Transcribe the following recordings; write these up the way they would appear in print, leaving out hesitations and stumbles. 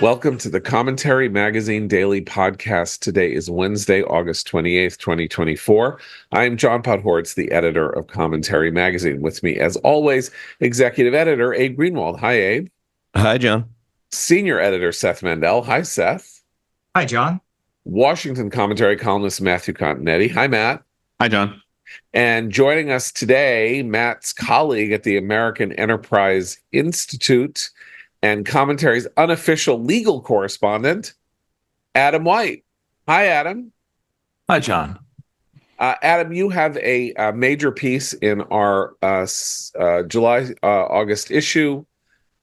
Welcome to the Commentary Magazine Daily Podcast. Today is Wednesday, August 28th, 2024. I'm John Podhoretz, the editor of Commentary Magazine. With me, as always, executive editor Abe Greenwald. Hi, Abe. Hi, John. Senior editor Seth Mandel. Hi, Seth. Hi, John. Washington commentary columnist Matthew Continetti. Hi, Matt. Hi, John. And joining us today, Matt's colleague at the American Enterprise Institute and Commentary's unofficial legal correspondent, Adam White. Hi, Adam. Hi, John. Adam, you have a major piece in our August issue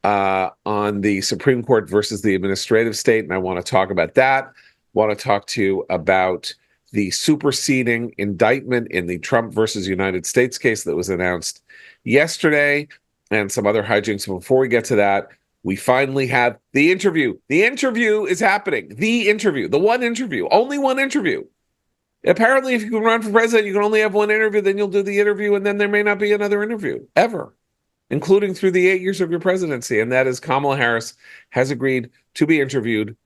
on the Supreme Court versus the administrative state, and I want to talk about that. Want to talk to you about the superseding indictment in the Trump versus United States case that was announced yesterday, and some other hijinks. Before we get to that, we finally have the interview. The interview is happening. The interview, the one interview, only one interview. Apparently, if you can run for president, you can only have one interview, then you'll do the interview, and then there may not be another interview, ever, including through the 8 years of your presidency. And that is Kamala Harris has agreed to be interviewed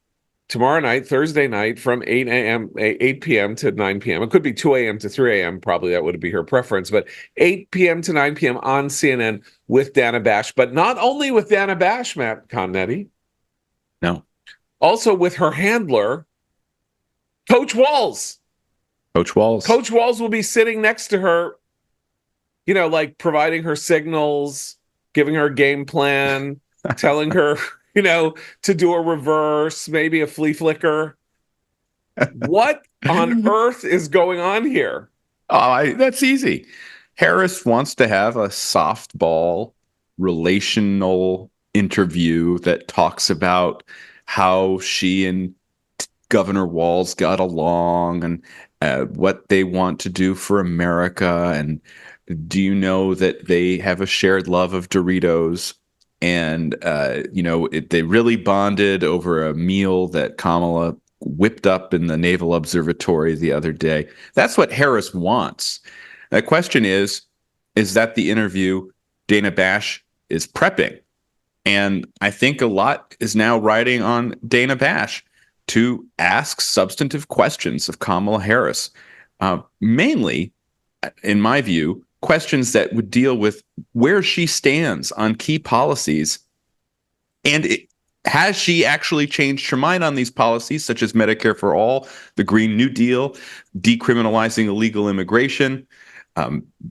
tomorrow night, Thursday night, from 8 p.m. to 9 p.m. It could be 2 a.m. to 3 a.m. Probably that would be her preference, but 8 p.m. to 9 p.m. on CNN with Dana Bash. But not only with Dana Bash, Matt Continetti. No. Also with her handler, Coach Walz. Coach Walz. Coach Walz will be sitting next to her, like providing her signals, giving her a game plan, telling her, to do a reverse, maybe a flea flicker. What on earth is going on here? That's easy. Harris wants to have a softball relational interview that talks about how she and Governor Walz got along and what they want to do for America. And do you know that they have a shared love of Doritos? And, they really bonded over a meal that Kamala whipped up in the Naval Observatory the other day. That's what Harris wants. The question is that the interview Dana Bash is prepping? And I think a lot is now riding on Dana Bash to ask substantive questions of Kamala Harris. Mainly, in my view, questions that would deal with where she stands on key policies. And has she actually changed her mind on these policies, such as Medicare for All, the Green New Deal, decriminalizing illegal immigration,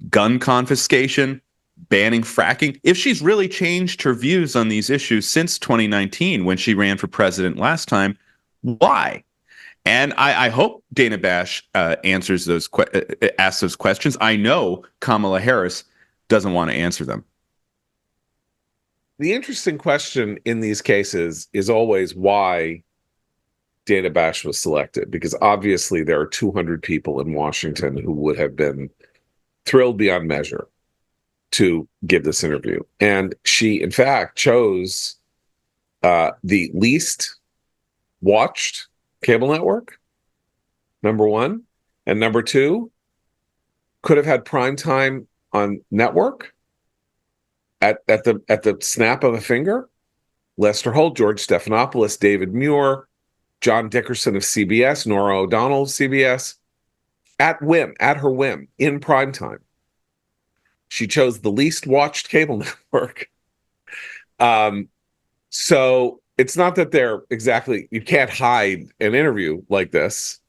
gun confiscation, banning fracking? If she's really changed her views on these issues since 2019, when she ran for president last time, why? And I hope Dana Bash asks those questions. I know Kamala Harris doesn't want to answer them. The interesting question in these cases is always why Dana Bash was selected, because obviously there are 200 people in Washington who would have been thrilled beyond measure to give this interview. And she, in fact, chose the least watched cable network, number one, and number two, could have had prime time on network at the snap of a finger. Lester Holt, George Stephanopoulos, David Muir, John Dickerson of CBS, Norah O'Donnell of CBS, at her whim, in prime time. She chose the least watched cable network. So it's not that you can't hide an interview like this.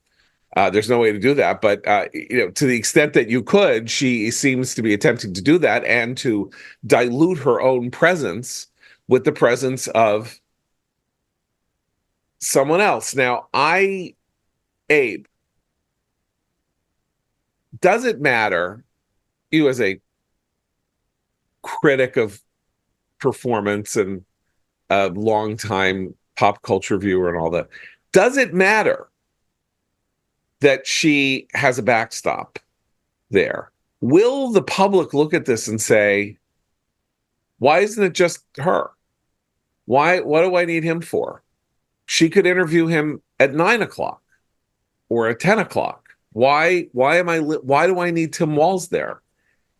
There's no way to do that. But, to the extent that you could, she seems to be attempting to do that and to dilute her own presence with the presence of someone else. Now, Abe, does it matter, you as a critic of performance and a longtime pop culture viewer and all that, does it matter that she has a backstop there? Will the public look at this and say, why isn't it just her? What do I need him for? She could interview him at 9 o'clock or at 10 o'clock. Why do I need Tim Walz there?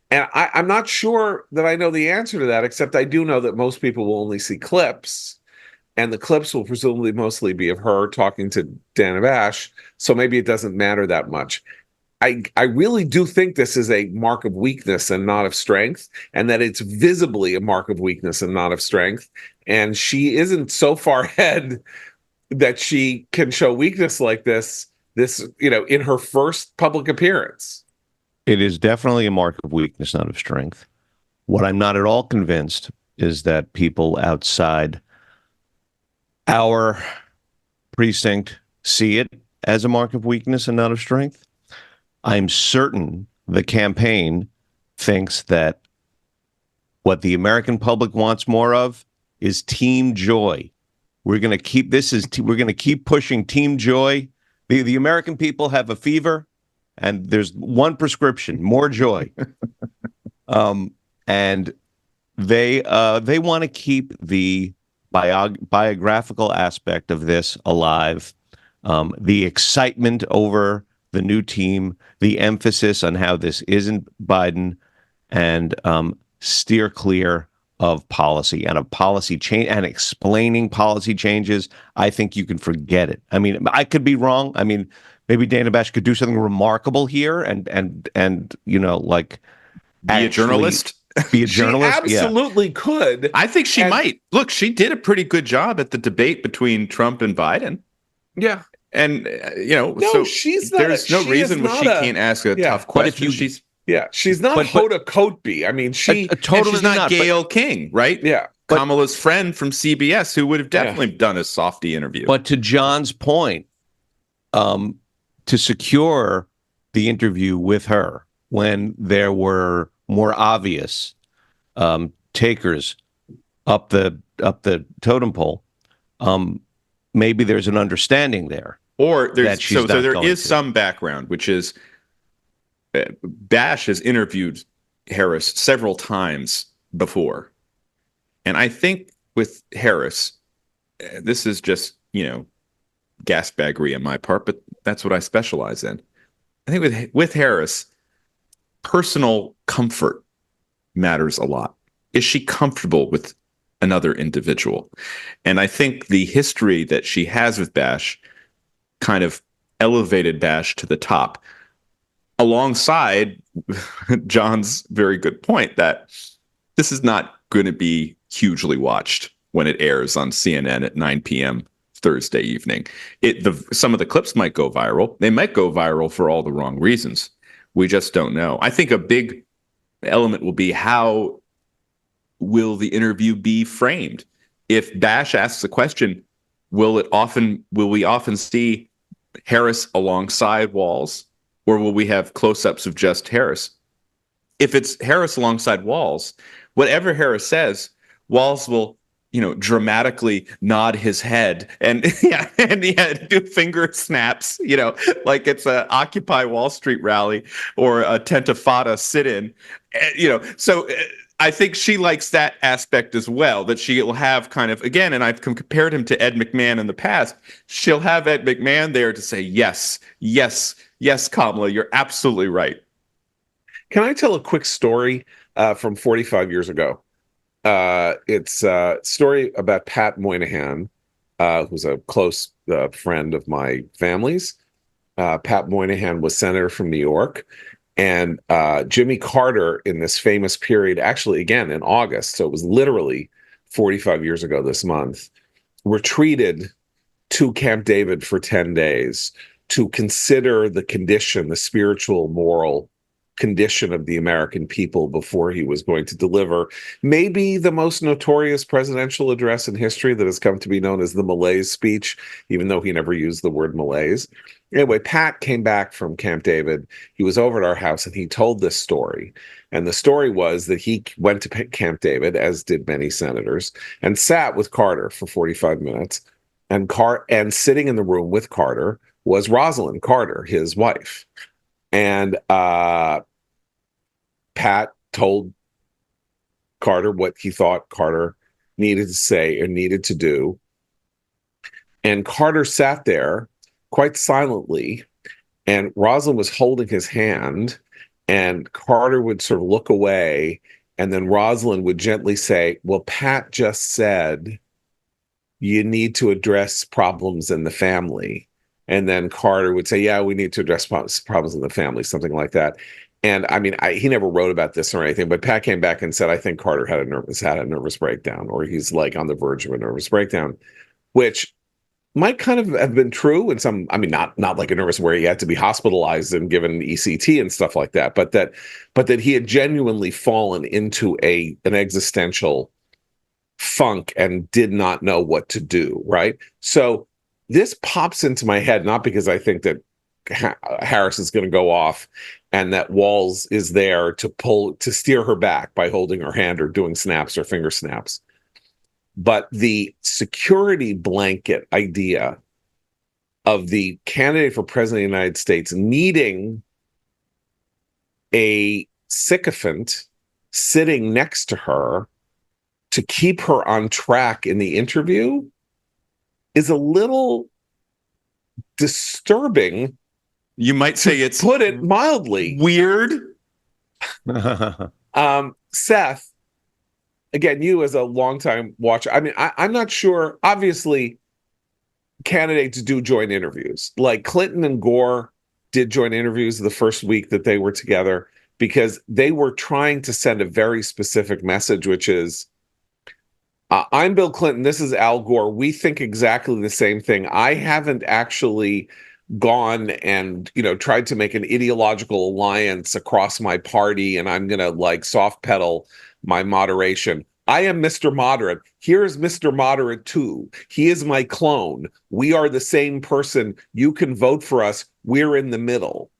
And I'm not sure that I know the answer to that, except I do know that most people will only see clips. and the clips will presumably mostly be of her talking to Dana Bash, so maybe it doesn't matter that much. I really do think this is a mark of weakness and not of strength, and that it's visibly a mark of weakness and not of strength. And she isn't so far ahead that she can show weakness like this, in her first public appearance. It is definitely a mark of weakness, not of strength. What I'm not at all convinced is that people outside our precinct see it as a mark of weakness and not of strength. I'm certain the campaign thinks that what the American public wants more of is team joy. We're going to keep pushing team joy. The American people have a fever, and there's one prescription: more joy. And they want to keep the biographical aspect of this alive, the excitement over the new team, the emphasis on how this isn't Biden, and steer clear of policy and of policy change and explaining policy changes. I think you can forget it. I mean, I could be wrong. I mean, maybe Dana Bash could do something remarkable here and like be a journalist. Be a journalist. She absolutely could. I think she might. Look, she did a pretty good job at the debate between Trump and Biden. Yeah. And, no, so she's not there's no reason why she can't ask a tough question. She's not Hoda Kotb. I mean, totally she's not Gayle King, right? Yeah. Kamala's friend from CBS, who would have definitely done a softy interview. But to John's point, to secure the interview with her when there were more obvious takers up the totem pole, maybe there's an understanding there. Or there's so there is some background, which is Bash has interviewed Harris several times before. And I think with Harris, this is just, gasbaggery on my part, but that's what I specialize in. I think with Harris, personal comfort matters a lot. Is she comfortable with another individual? And I think the history that she has with Bash kind of elevated Bash to the top, alongside John's very good point that this is not going to be hugely watched when it airs on CNN at 9 p.m. Thursday evening. Some of the clips might go viral. They might go viral for all the wrong reasons. We just don't know. I think a big element will be how will the interview be framed? If Bash asks a question, will we often see Harris alongside Walz, or will we have close-ups of just Harris? If it's Harris alongside Walz, whatever Harris says, Walz will, dramatically nod his head and do finger snaps, like it's a Occupy Wall Street rally or a Tentifada sit-in, So I think she likes that aspect as well, that she will have kind of, again, and I've compared him to Ed McMahon in the past, she'll have Ed McMahon there to say, yes, Kamala, you're absolutely right. Can I tell a quick story from 45 years ago? It's a story about Pat Moynihan, who's a close friend of my family's. Pat Moynihan was senator from New York. And Jimmy Carter, in this famous period, actually, again, in August, so it was literally 45 years ago this month, retreated to Camp David for 10 days to consider the condition, the spiritual, moral condition of the American people before he was going to deliver maybe the most notorious presidential address in history that has come to be known as the Malaise speech, even though he never used the word Malaise. Anyway, Pat came back from Camp David. He was over at our house and he told this story. And the story was that he went to Camp David, as did many senators, and sat with Carter for 45 minutes. And sitting in the room with Carter was Rosalind Carter, his wife. And Pat told Carter what he thought Carter needed to say and needed to do. And Carter sat there quite silently, and Rosalind was holding his hand, and Carter would sort of look away, and then Rosalind would gently say, well, Pat just said, you need to address problems in the family. And then Carter would say, yeah, we need to address problems in the family, something like that. And I mean, he never wrote about this or anything, but Pat came back and said, I think Carter had a nervous breakdown, or he's like on the verge of a nervous breakdown, which might kind of have been true in some, I mean, not like a nervous where he had to be hospitalized and given ECT and stuff like that, but that he had genuinely fallen into an existential funk and did not know what to do, right? So this pops into my head, not because I think that Harris is going to go off and that Walz is there to steer her back by holding her hand or doing snaps or finger snaps, but the security blanket idea of the candidate for president of the United States needing a sycophant sitting next to her to keep her on track in the interview is a little disturbing. You might say it's, put it mildly, weird. Seth, again, you as a longtime watcher, I mean, I'm not sure. Obviously, candidates do join interviews. Like Clinton and Gore did join interviews the first week that they were together because they were trying to send a very specific message, which is, I'm Bill Clinton. This is Al Gore. We think exactly the same thing. I haven't actually gone and, tried to make an ideological alliance across my party, and I'm going to like soft pedal my moderation. I am Mr. Moderate. Here's Mr. Moderate too. He is my clone. We are the same person. You can vote for us. We're in the middle.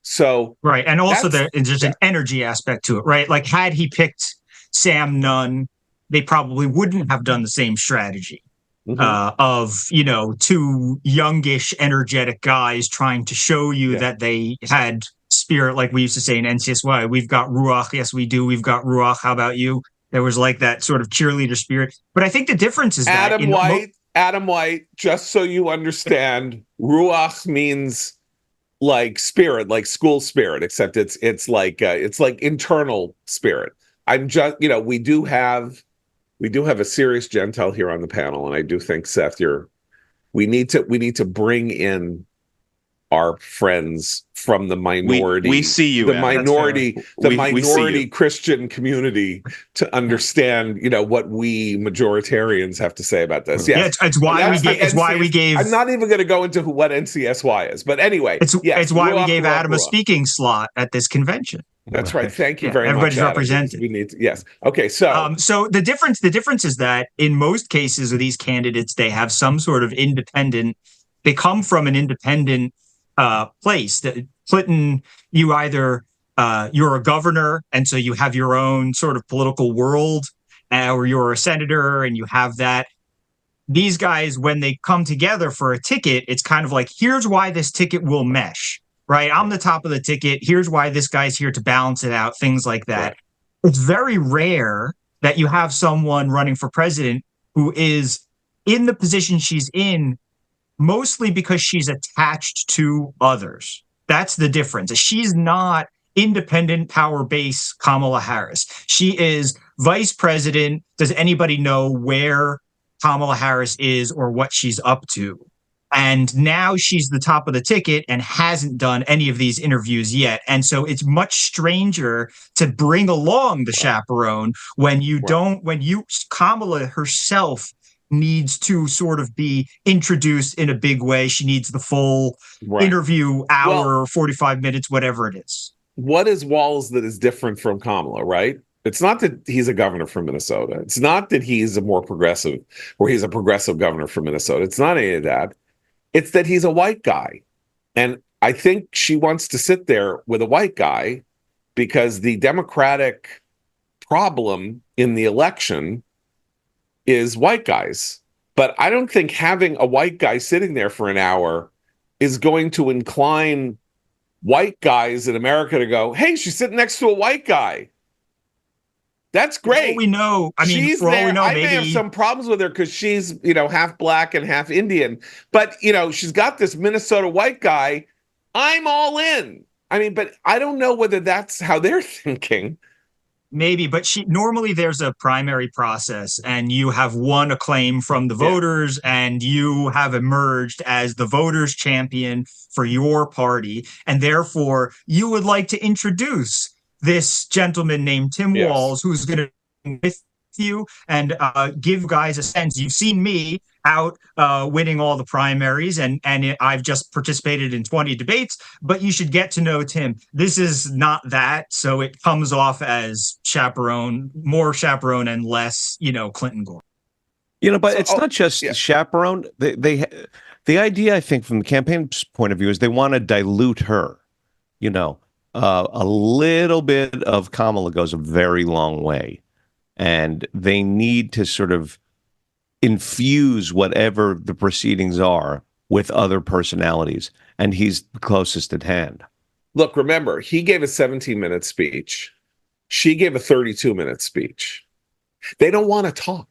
So right, and also there's an energy aspect to it, right? Like had he picked Sam Nunn, they probably wouldn't have done the same strategy of, two youngish, energetic guys trying to show you that they had spirit, like we used to say in NCSY. We've got Ruach. Yes, we do. We've got Ruach. How about you? There was like that sort of cheerleader spirit. But I think the difference is Adam White, just so you understand, Ruach means like spirit, like school spirit, except it's like internal spirit. I'm just, we do have a serious Gentile here on the panel, and I do think, Seth, we need to bring in our friends from the minority. We see you, the minority Christian community to understand, what we majoritarians have to say about this. Yes. Yeah, it's why we gave. I'm not even going to go into what NCSY is, but anyway, it's why we gave Adam a speaking slot at this convention. That's right. Thank you very much. Everybody's represented. We need to, yes. Okay. So, so the difference is that in most cases of these candidates, they have some sort of independent. They come from an independent place. Clinton, you either you're a governor, and so you have your own sort of political world, or you're a senator and you have that. These guys, when they come together for a ticket, it's kind of like, here's why this ticket will mesh. Right, I'm the top of the ticket. Here's why this guy's here to balance it out, things like that. Right. It's very rare that you have someone running for president who is in the position she's in, mostly because she's attached to others. That's the difference. She's not independent power base Kamala Harris. She is vice president. Does anybody know where Kamala Harris is or what she's up to? And now she's the top of the ticket and hasn't done any of these interviews yet. And so it's much stranger to bring along the chaperone when Kamala herself needs to sort of be introduced in a big way. She needs the full interview hour, 45 minutes, whatever it is. What is Walz that is different from Kamala, right? It's not that he's a governor from Minnesota. It's not that he's a more progressive, or he's a progressive governor from Minnesota. It's not any of that. It's that he's a white guy. And I think she wants to sit there with a white guy because the Democratic problem in the election is white guys. But I don't think having a white guy sitting there for an hour is going to incline white guys in America to go, hey, she's sitting next to a white guy. That's great. For all we know, I mean, for all we know, I may have some problems with her because she's, half black and half Indian. But, she's got this Minnesota white guy. I'm all in. I mean, but I don't know whether that's how they're thinking. Maybe, but normally there's a primary process and you have won a claim from the voters and you have emerged as the voters' champion for your party. And therefore, you would like to introduce this gentleman named Tim Walz, who's going to be with you and give you guys a sense. You've seen me out winning all the primaries, and I've just participated in 20 debates, but you should get to know Tim. This is not that, so it comes off as more chaperone and less, Clinton Gore. But it's not just chaperone. The idea, I think, from the campaign's point of view, is they want to dilute her. A little bit of Kamala goes a very long way, and they need to sort of infuse whatever the proceedings are with other personalities, and he's the closest at hand. Look, remember, he gave a 17-minute speech. She gave a 32-minute speech. They don't want to talk.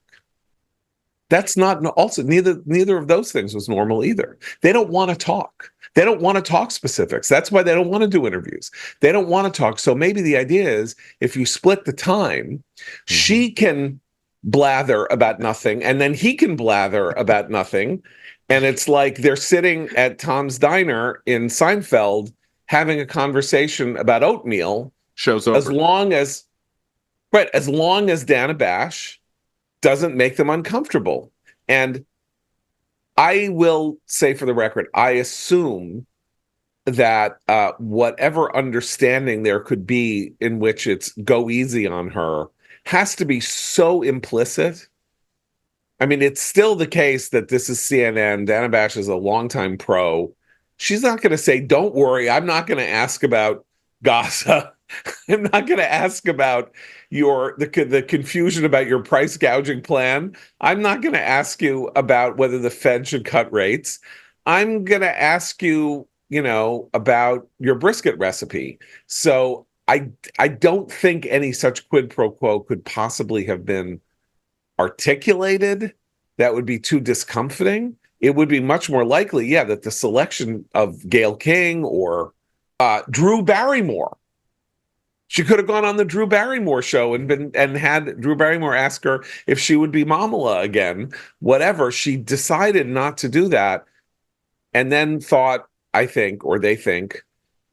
That's not also neither of those things was normal either. They don't want to talk. They don't want to talk specifics. That's why they don't want to do interviews. They don't want to talk. So maybe the idea is if you split the time, she can blather about nothing, and then he can blather about nothing. And it's like they're sitting at Tom's Diner in Seinfeld having a conversation about oatmeal. Show's over. As long as Dana Bash doesn't make them uncomfortable. And I will say for the record, I assume that whatever understanding there could be in which it's go easy on her has to be so implicit. I mean, it's still the case that this is CNN. Dana Bash is a longtime pro. She's not going to say, don't worry, I'm not going to ask about Gaza. I'm not going to ask about the confusion about your price gouging plan. I'm not going to ask you about whether the Fed should cut rates. I'm going to ask you, about your brisket recipe. So I don't think any such quid pro quo could possibly have been articulated. That would be too discomforting. It would be much more likely, that the selection of Gayle King or Drew Barrymore. She could have gone on the Drew Barrymore show and had Drew Barrymore ask her if she would be Kamala again. Whatever. She decided not to do that, and then thought, I think, or they think,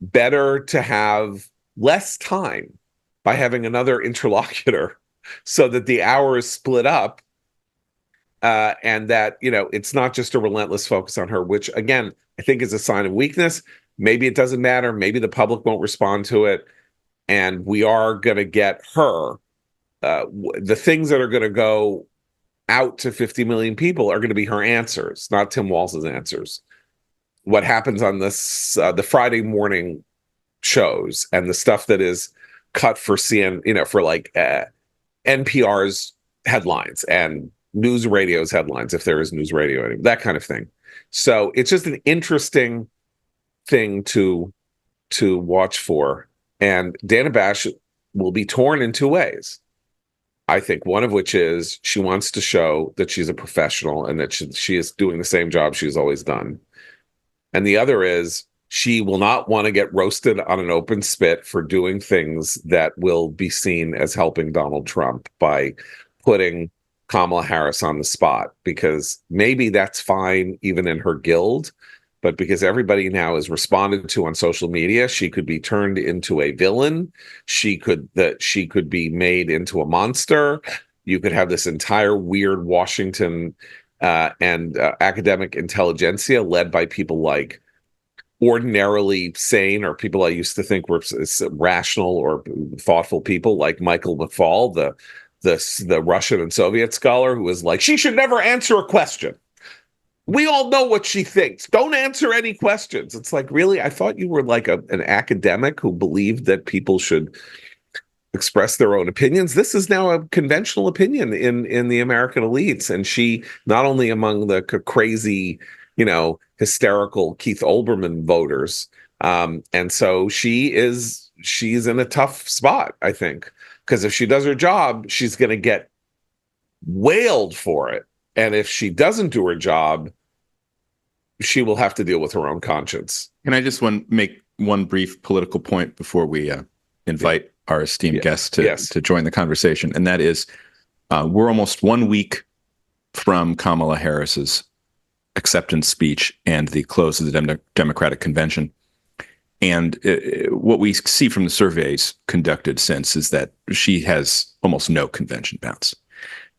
better to have less time by having another interlocutor so that the hour is split up and that, it's not just a relentless focus on her, which, again, I think is a sign of weakness. Maybe it doesn't matter. Maybe the public won't respond to it. And we are going to get her. The things that are going to go out to 50 million people are going to be her answers, not Tim Walz's answers. What happens on this, the Friday morning shows and the stuff that is cut for CNN, for like NPR's headlines and news radio's headlines, if there is news radio, that kind of thing. So it's just an interesting thing to watch for. And Dana Bash will be torn in two ways. I think one of which is she wants to show that she's a professional and that she is doing the same job she's always done. And the other is she will not want to get roasted on an open spit for doing things that will be seen as helping Donald Trump by putting Kamala Harris on the spot, because maybe that's fine even in her guild. But because everybody now is responded to on social media, she could be turned into a villain. She could be made into a monster. You could have this entire weird Washington and academic intelligentsia led by people like ordinarily sane, or people I used to think were rational or thoughtful people like Michael McFaul, the Russian and Soviet scholar, who was like, she should never answer a question. We all know what she thinks. Don't answer any questions. It's like, really? I thought you were like an academic who believed that people should express their own opinions. This is now a conventional opinion in the American elites. And she, not only among the crazy, hysterical Keith Olbermann voters. And so she's in a tough spot, I think, because if she does her job, she's going to get wailed for it. And if she doesn't do her job, she will have to deal with her own conscience. Can I just make one brief political point before we invite our esteemed guest Yes. to join the conversation, and that is we're almost 1 week from Kamala Harris's acceptance speech and the close of the Democratic convention. And what we see from the surveys conducted since is that she has almost no convention bounce.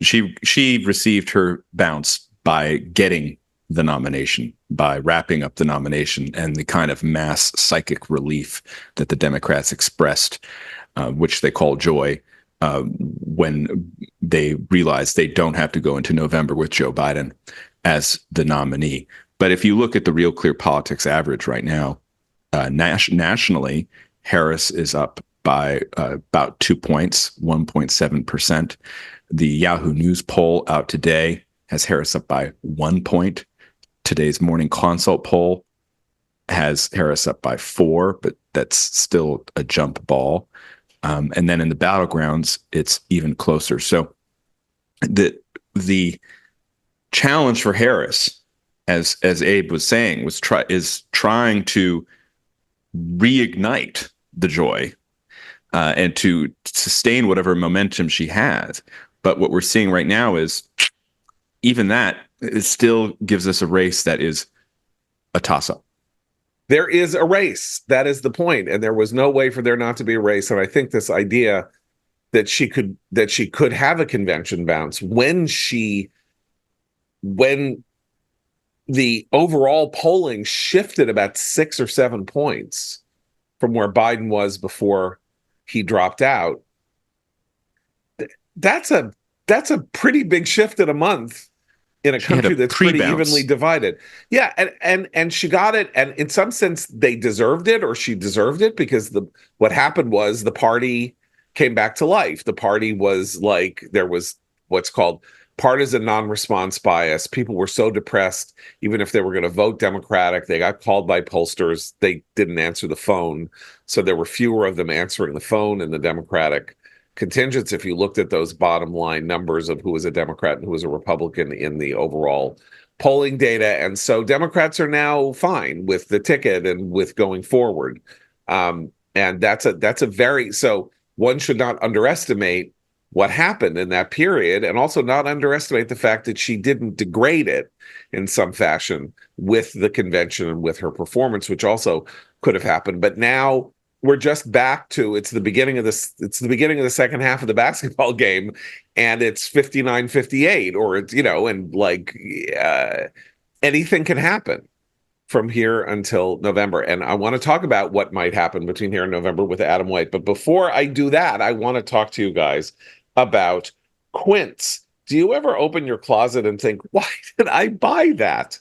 She received her bounce by getting the nomination, by wrapping up the nomination, and the kind of mass psychic relief that the Democrats expressed, which they call joy, when they realized they don't have to go into November with Joe Biden as the nominee. But if you look at the Real Clear Politics average right now, nationally, Harris is up by about 2 points, 1.7%. The Yahoo News poll out today has Harris up by 1 point. Today's Morning Consult poll has Harris up by 4, but that's still a jump ball. And then in the battlegrounds, it's even closer. So the challenge for Harris, as Abe was saying, is trying to reignite the joy and to sustain whatever momentum she has. But what we're seeing right now is even that, it still gives us a race that is a toss-up. There is a race. That is the point. And there was no way for there not to be a race. And I think this idea that she could have a convention bounce when the overall polling shifted about 6 or 7 points from where Biden was before he dropped out. That's a pretty big shift in a month in a country that's pretty evenly divided. Yeah, and she got it, and in some sense they deserved it, or she deserved it, because what happened was the party came back to life. The party was like, there was what's called partisan non-response bias. People were so depressed, even if they were going to vote Democratic, they got called by pollsters, they didn't answer the phone. So there were fewer of them answering the phone in the Democratic contingents if you looked at those bottom line numbers of who was a Democrat and who was a Republican in the overall polling data. And so Democrats are now fine with the ticket and with going forward. And that's a very, so one should not underestimate what happened in that period, and also not underestimate the fact that she didn't degrade it in some fashion with the convention and with her performance, which also could have happened. But now we're just back to, it's the beginning of the second half of the basketball game, and it's 59-58, or it's, and like anything can happen from here until November. And I want to talk about what might happen between here and November with Adam White. But before I do that, I want to talk to you guys about Quince. Do you ever open your closet and think, why did I buy that?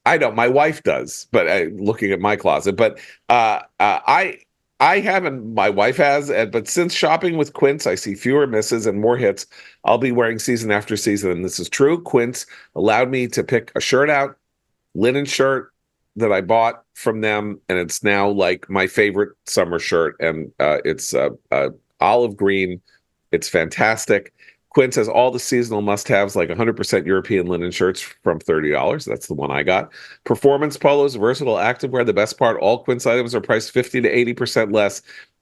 I know my wife does, but looking at my closet, but I haven't, my wife has, but since shopping with Quince, I see fewer misses and more hits. I'll be wearing season after season, and this is true. Quince allowed me to pick a shirt out, linen shirt that I bought from them, and it's now like my favorite summer shirt, and it's olive green. It's fantastic. Quince has all the seasonal must-haves, like 100% European linen shirts from $30. That's the one I got. Performance polos, versatile activewear. The best part, all Quince items are priced 50 to 80% less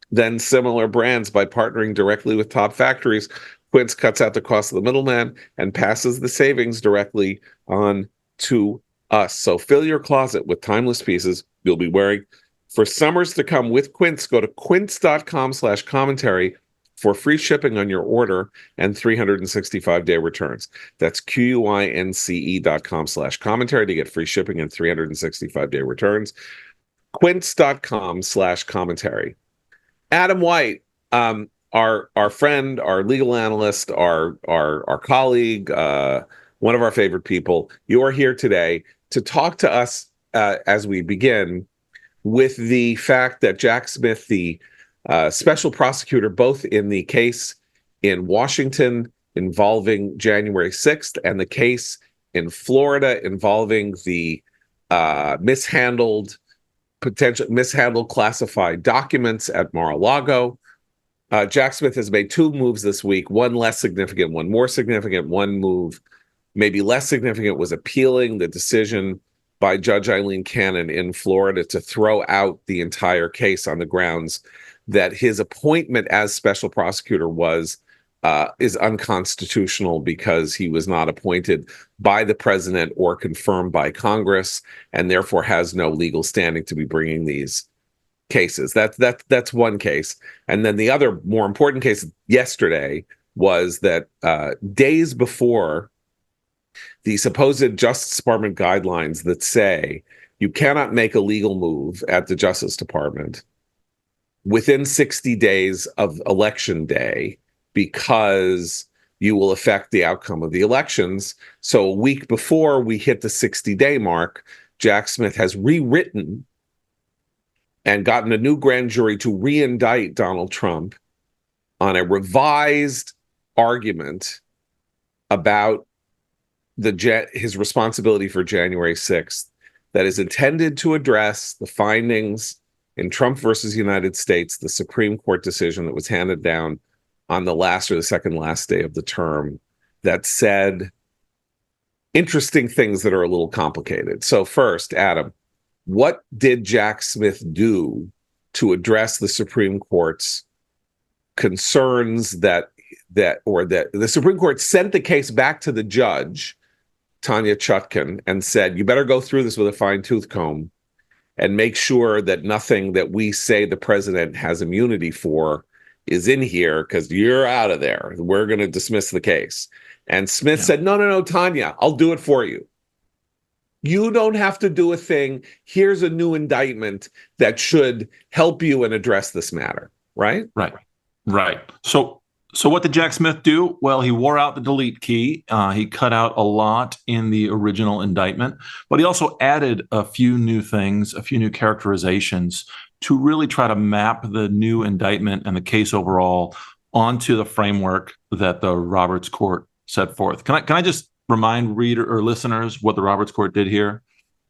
than similar brands. By partnering directly with top factories, Quince cuts out the cost of the middleman and passes the savings directly on to us. So fill your closet with timeless pieces you'll be wearing for summers to come with Quince. Go to quince.com/commentary for free shipping on your order and 365-day returns. That's QUINCE.com/commentary to get free shipping and 365-day returns. Quince.com/commentary. Adam White, our friend, our legal analyst, our colleague, one of our favorite people, you are here today to talk to us as we begin with the fact that Jack Smith, the special prosecutor, both in the case in Washington involving January 6th and the case in Florida involving the mishandled classified documents at Mar-a-Lago. Jack Smith has made 2 moves this week, one less significant, one more significant. One move, maybe less significant, was appealing the decision by Judge Eileen Cannon in Florida to throw out the entire case on the grounds that his appointment as special prosecutor is unconstitutional because he was not appointed by the president or confirmed by Congress, and therefore has no legal standing to be bringing these cases. That's one case. And then the other more important case yesterday was that days before the supposed Justice Department guidelines that say you cannot make a legal move at the Justice Department within 60 days of election day because you will affect the outcome of the elections. So a week before we hit the 60-day mark, Jack Smith has rewritten and gotten a new grand jury to re-indict Donald Trump on a revised argument about his responsibility for January 6th that is intended to address the findings in Trump versus United States, the Supreme Court decision that was handed down on the last or the second last day of the term that said interesting things that are a little complicated. So first, Adam, what did Jack Smith do to address the Supreme Court's concerns that the Supreme Court sent the case back to the judge, Tanya Chutkan, and said, you better go through this with a fine-tooth comb and make sure that nothing that we say the president has immunity for is in here, because you're out of there. We're going to dismiss the case. And Smith said, no, Tanya, I'll do it for you. You don't have to do a thing. Here's a new indictment that should help you and address this matter. Right? Right. So what did Jack Smith do? Well, he wore out the delete key. He cut out a lot in the original indictment, but he also added a few new things, a few new characterizations to really try to map the new indictment and the case overall onto the framework that the Roberts Court set forth. Can I just remind reader or listeners what the Roberts Court did here?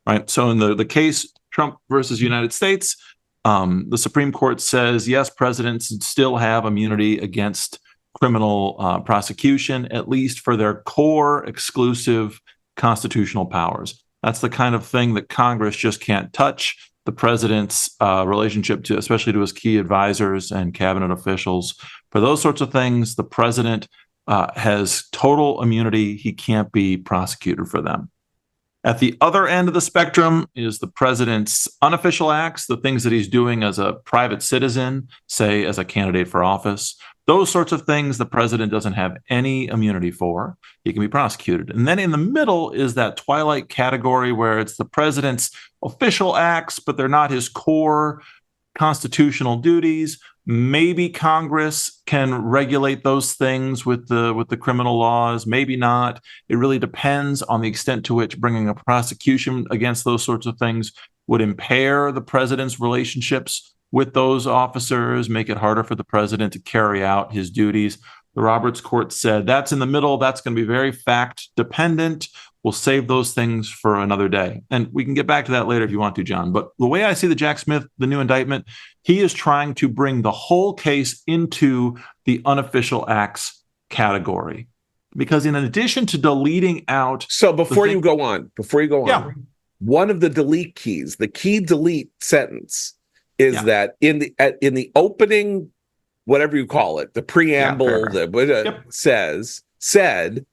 Right. So in the case Trump versus United States, the Supreme Court says, yes, presidents still have immunity against criminal prosecution, at least for their core exclusive constitutional powers. That's the kind of thing that Congress just can't touch. The president's relationship to, especially to his key advisors and cabinet officials. For those sorts of things, the president has total immunity. He can't be prosecuted for them. At the other end of the spectrum is the president's unofficial acts, the things that he's doing as a private citizen, say as a candidate for office. Those sorts of things the president doesn't have any immunity for. He can be prosecuted. And then in the middle is that twilight category where it's the president's official acts, but they're not his core constitutional duties. Maybe Congress can regulate those things with the criminal laws, maybe not. It really depends on the extent to which bringing a prosecution against those sorts of things would impair the president's relationships with those officers, make it harder for the president to carry out his duties. The Roberts Court said that's in the middle. That's going to be very fact dependent. We'll save those things for another day. And we can get back to that later if you want to, John. But the way I see the Jack Smith, the new indictment, he is trying to bring the whole case into the unofficial acts category. Because in addition to deleting out... So before you go on, one of the delete keys, the key delete sentence is that in the opening, whatever you call it, the preamble said,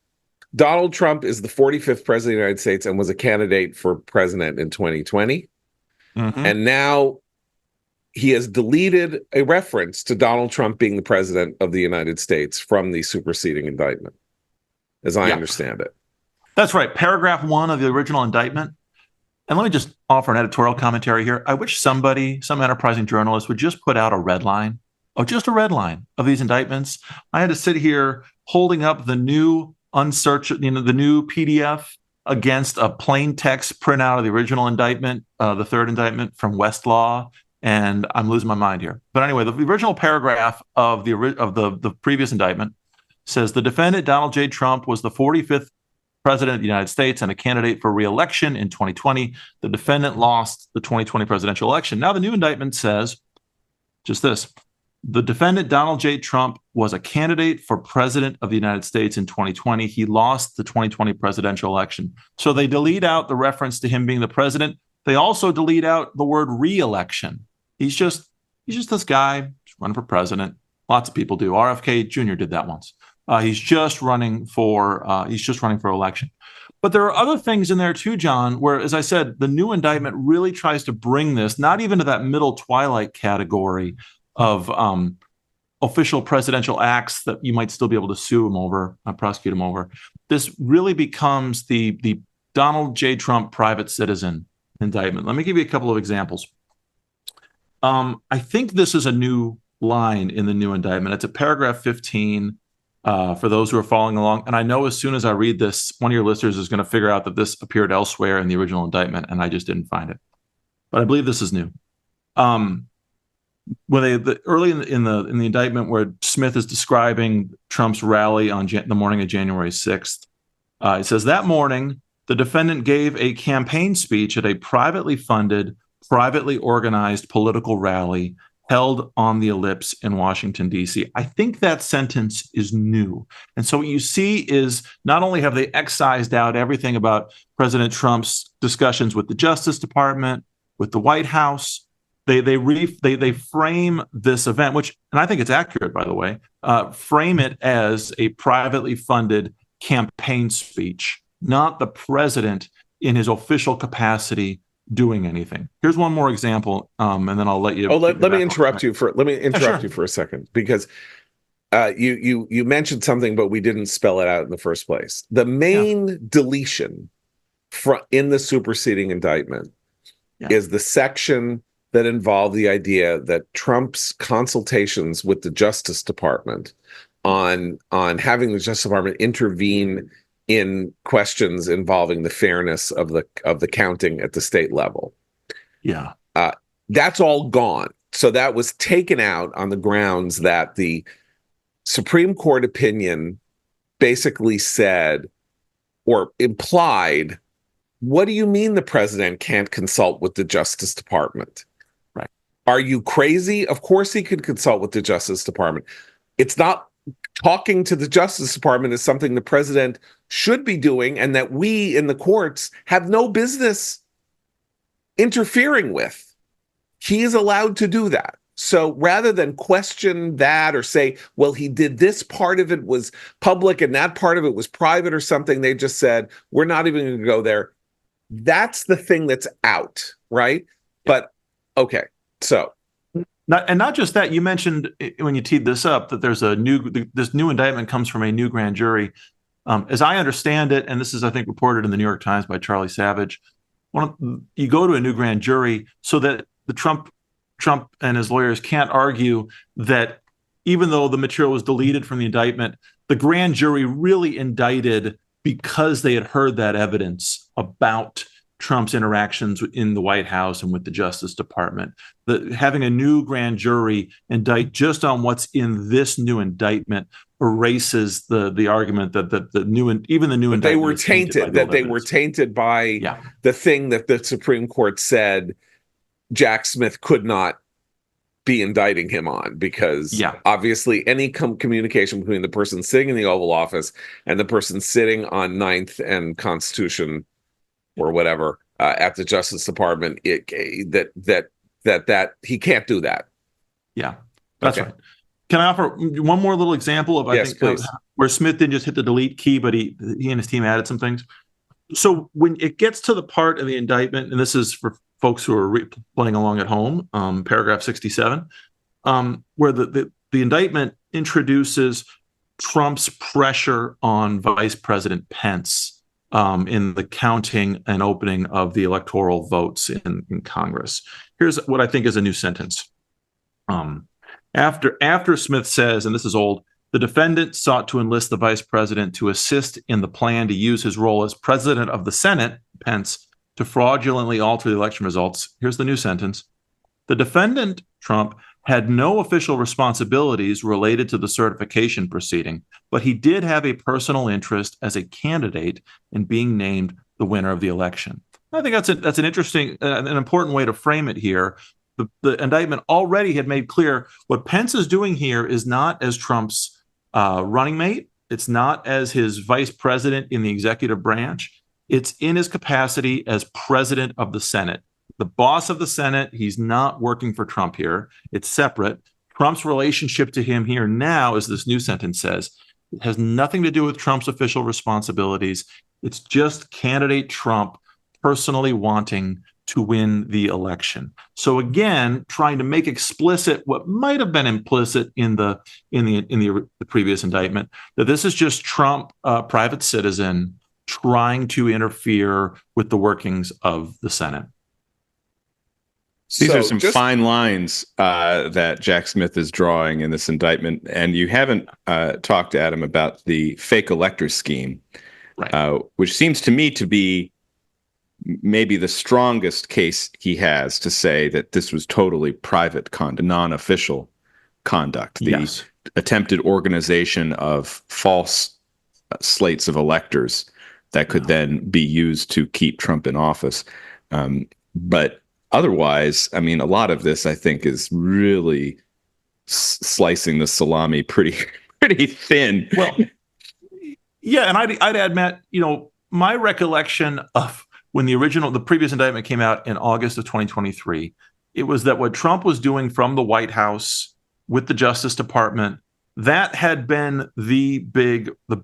Donald Trump is the 45th president of the United States and was a candidate for president in 2020. Mm-hmm. And now he has deleted a reference to Donald Trump being the president of the United States from the superseding indictment, as I understand it. That's right. Paragraph 1 of the original indictment. And let me just offer an editorial commentary here. I wish some enterprising journalist would just put out a red line, just a red line of these indictments. I had to sit here holding up the new the new PDF against a plain text printout of the original indictment, the third indictment from Westlaw, and I'm losing my mind here. But anyway, the original paragraph of the previous indictment says the defendant, Donald J. Trump, was the 45th president of the United States and a candidate for re-election in 2020. The defendant lost the 2020 presidential election. Now the new indictment says just this. The defendant, Donald J. Trump, was a candidate for president of the United States in 2020. He lost the 2020 presidential election. So they delete out the reference to him being the president. They also delete out the word re-election. He's just this guy run for president. Lots of people do. RFK Jr. did that once. He's just running for election. But there are other things in there too, John, where, as I said, the new indictment really tries to bring this not even to that middle twilight category of official presidential acts that you might still be able to sue him over, prosecute him over. This really becomes the Donald J. Trump private citizen indictment. Let me give you a couple of examples. I think this is a new line in the new indictment. It's at paragraph 15. For those who are following along, and I know as soon as I read this, one of your listeners is going to figure out that this appeared elsewhere in the original indictment, and I just didn't find it. But I believe this is new. Early in the indictment, where Smith is describing Trump's rally on the morning of January 6th, it says that morning the defendant gave a campaign speech at a privately funded, privately organized political rally held on the Ellipse in Washington, D.C. I think that sentence is new. And so what you see is not only have they excised out everything about President Trump's discussions with the Justice Department, with the White House, they frame this event, which, and I think it's accurate, by the way, frame it as a privately funded campaign speech, not the president in his official capacity doing anything. Here's one more example, and then I'll let you. Let me interrupt you for a second, because you mentioned something, but we didn't spell it out in the first place. The main deletion in the superseding indictment is the section that involved the idea that Trump's consultations with the Justice Department on having the Justice Department intervene in questions involving the fairness of the counting at the state level. Yeah. That's all gone. So that was taken out on the grounds that the Supreme Court opinion basically said or implied, what do you mean the president can't consult with the Justice Department? Right. Are you crazy? Of course he could consult with the Justice Department. It's not. Talking to the Justice Department is something the president should be doing, and that we in the courts have no business interfering with. He is allowed to do that. So rather than question that or say, well, he did this part of it was public and that part of it was private or something, they just said, we're not even going to go there. That's the thing that's out, right? But okay, so. Not just that, you mentioned when you teed this up that there's this new indictment comes from a new grand jury. As I understand it, and this is, I think, reported in the New York Times by Charlie Savage, you go to a new grand jury so that the Trump and his lawyers can't argue that even though the material was deleted from the indictment, the grand jury really indicted because they had heard that evidence about Trump's interactions in the White House and with the Justice Department. Having a new grand jury indict just on what's in this new indictment erases the argument that the new indictment they were tainted, that they were tainted by the thing that the Supreme Court said Jack Smith could not be indicting him on, because obviously any communication between the person sitting in the Oval Office and the person sitting on Ninth and Constitution or whatever at the Justice Department, that he can't do that. Yeah, that's right. Can I offer one more little example of where Smith didn't just hit the delete key, but he and his team added some things. So when it gets to the part of the indictment, and this is for folks who are playing along at home, paragraph 67, where the indictment introduces Trump's pressure on Vice President Pence in the counting and opening of the electoral votes in Congress. Here's what I think is a new sentence. After Smith says, and this is old, the defendant sought to enlist the vice president to assist in the plan to use his role as president of the Senate, Pence, to fraudulently alter the election results. Here's the new sentence. The defendant, Trump, had no official responsibilities related to the certification proceeding, but he did have a personal interest as a candidate in being named the winner of the election. I think that's an interesting, an important way to frame it here. The indictment already had made clear what Pence is doing here is not as Trump's running mate. It's not as his vice president in the executive branch. It's in his capacity as president of the Senate. The boss of the Senate, he's not working for Trump here. It's separate. Trump's relationship to him here now, as this new sentence says, it has nothing to do with Trump's official responsibilities. It's just candidate Trump personally wanting to win the election. So again, trying to make explicit what might have been implicit in the previous indictment, that this is just Trump, private citizen, trying to interfere with the workings of the Senate. These So are some fine lines that Jack Smith is drawing in this indictment, and you haven't talked to Adam about the fake elector scheme, Right. Which seems to me to be maybe the strongest case he has to say that this was totally private non-official conduct. The Yes. attempted organization of false slates of electors that could then be used to keep Trump in office. But otherwise, I mean, a lot of this, I think, is really slicing the salami pretty thin. Well, yeah, and I'd add, Matt, my recollection of when the previous indictment came out in August of 2023, it was that what Trump was doing from the White House with the Justice Department, that had been the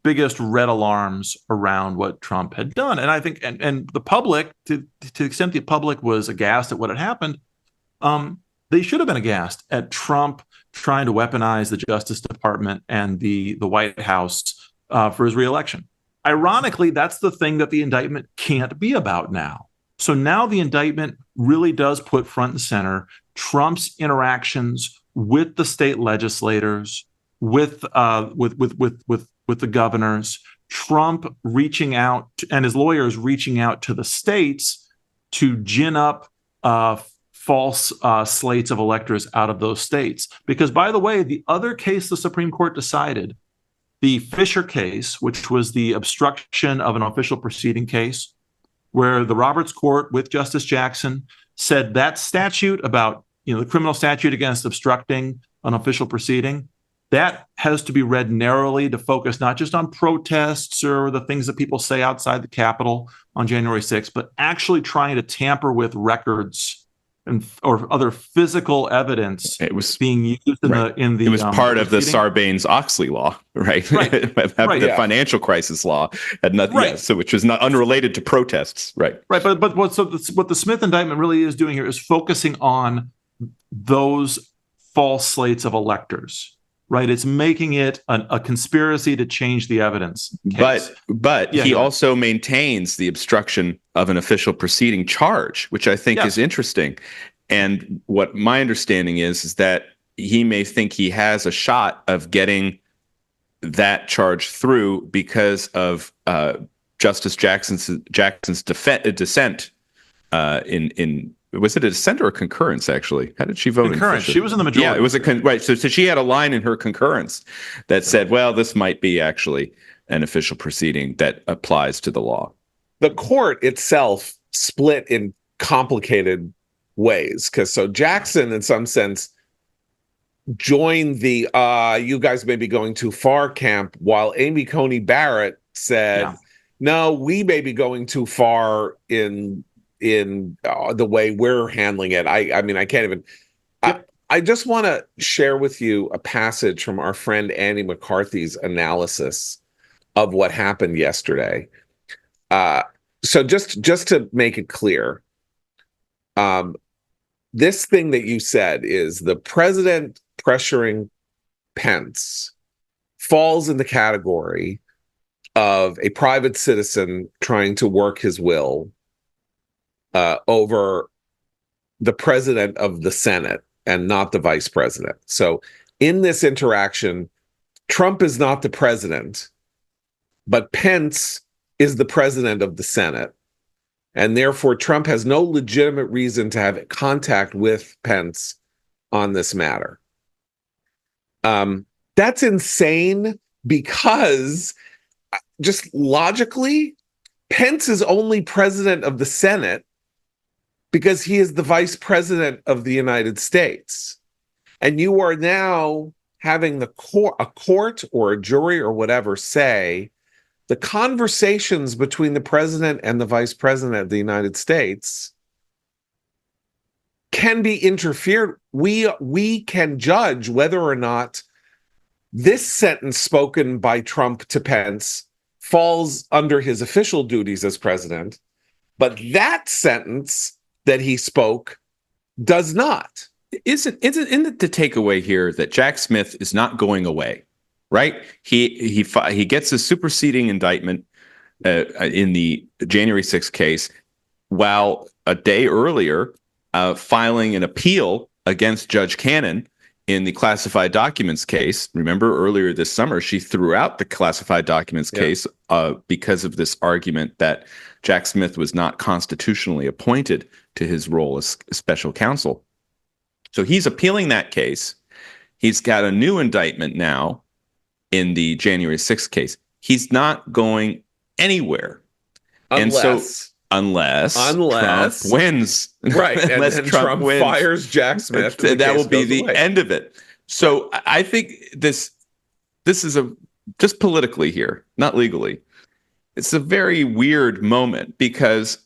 biggest red alarms around what Trump had done. And I think, and the public, to the extent the public was aghast at what had happened, they should have been aghast at Trump trying to weaponize the Justice Department and the White House for his reelection. Ironically, that's the thing that the indictment can't be about now. So now the indictment really does put front and center Trump's interactions with the state legislators, with the governors, Trump reaching out and his lawyers reaching out to the states to gin up false slates of electors out of those states. Because, by the way, the other case the Supreme Court decided, the Fisher case, which was the obstruction of an official proceeding case, where the Roberts Court with Justice Jackson said that statute about, the criminal statute against obstructing an official proceeding, that has to be read narrowly to focus not just on protests or the things that people say outside the Capitol on January 6th, but actually trying to tamper with records or other physical evidence. It was being used in the. It was part of the Sarbanes-Oxley law, right? Right. The financial crisis law had nothing, right. So which was not unrelated to protests, right? Right, but what the Smith indictment really is doing here is focusing on those false slates of electors. Right, it's making it a conspiracy to change the evidence case. But he also maintains the obstruction of an official proceeding charge, which I think is interesting. And what my understanding is that he may think he has a shot of getting that charge through because of Justice Jackson's dissent in. Was it a dissent or a concurrence, actually? How did she vote? Concurrence. She was in the majority. Yeah, it was right. So she had a line in her concurrence that said, well, this might be actually an official proceeding that applies to the law. The court itself split in complicated ways. So Jackson, in some sense, joined the you guys may be going too far camp, while Amy Coney Barrett said, no, we may be going too far in the way we're handling it. I mean, I can't even. Yep. I just want to share with you a passage from our friend Andy McCarthy's analysis of what happened yesterday. So just to make it clear, this thing that you said is the president pressuring Pence falls in the category of a private citizen trying to work his will over the president of the Senate and not the vice president. So in this interaction, Trump is not the president, but Pence is the president of the Senate. And therefore, Trump has no legitimate reason to have contact with Pence on this matter. That's insane because just logically, Pence is only president of the Senate because he is the vice president of the United States. And you are now having a court or a jury or whatever say the conversations between the president and the vice president of the United States can be interfered. We can judge whether or not this sentence spoken by Trump to Pence falls under his official duties as president, but that sentence that he spoke does not. Isn't the takeaway here that Jack Smith is not going away, right? He gets a superseding indictment in the January 6th case, while a day earlier filing an appeal against Judge Cannon in the classified documents case. Remember, earlier this summer, she threw out the classified documents case because of this argument that Jack Smith was not constitutionally appointed to his role as special counsel. So he's appealing that case. He's got a new indictment now in the January 6th case. He's not going anywhere. Unless Trump wins. Right. Unless and Trump fires Jack Smith. That will be the end of it. So I think this is just politically here, not legally. It's a very weird moment because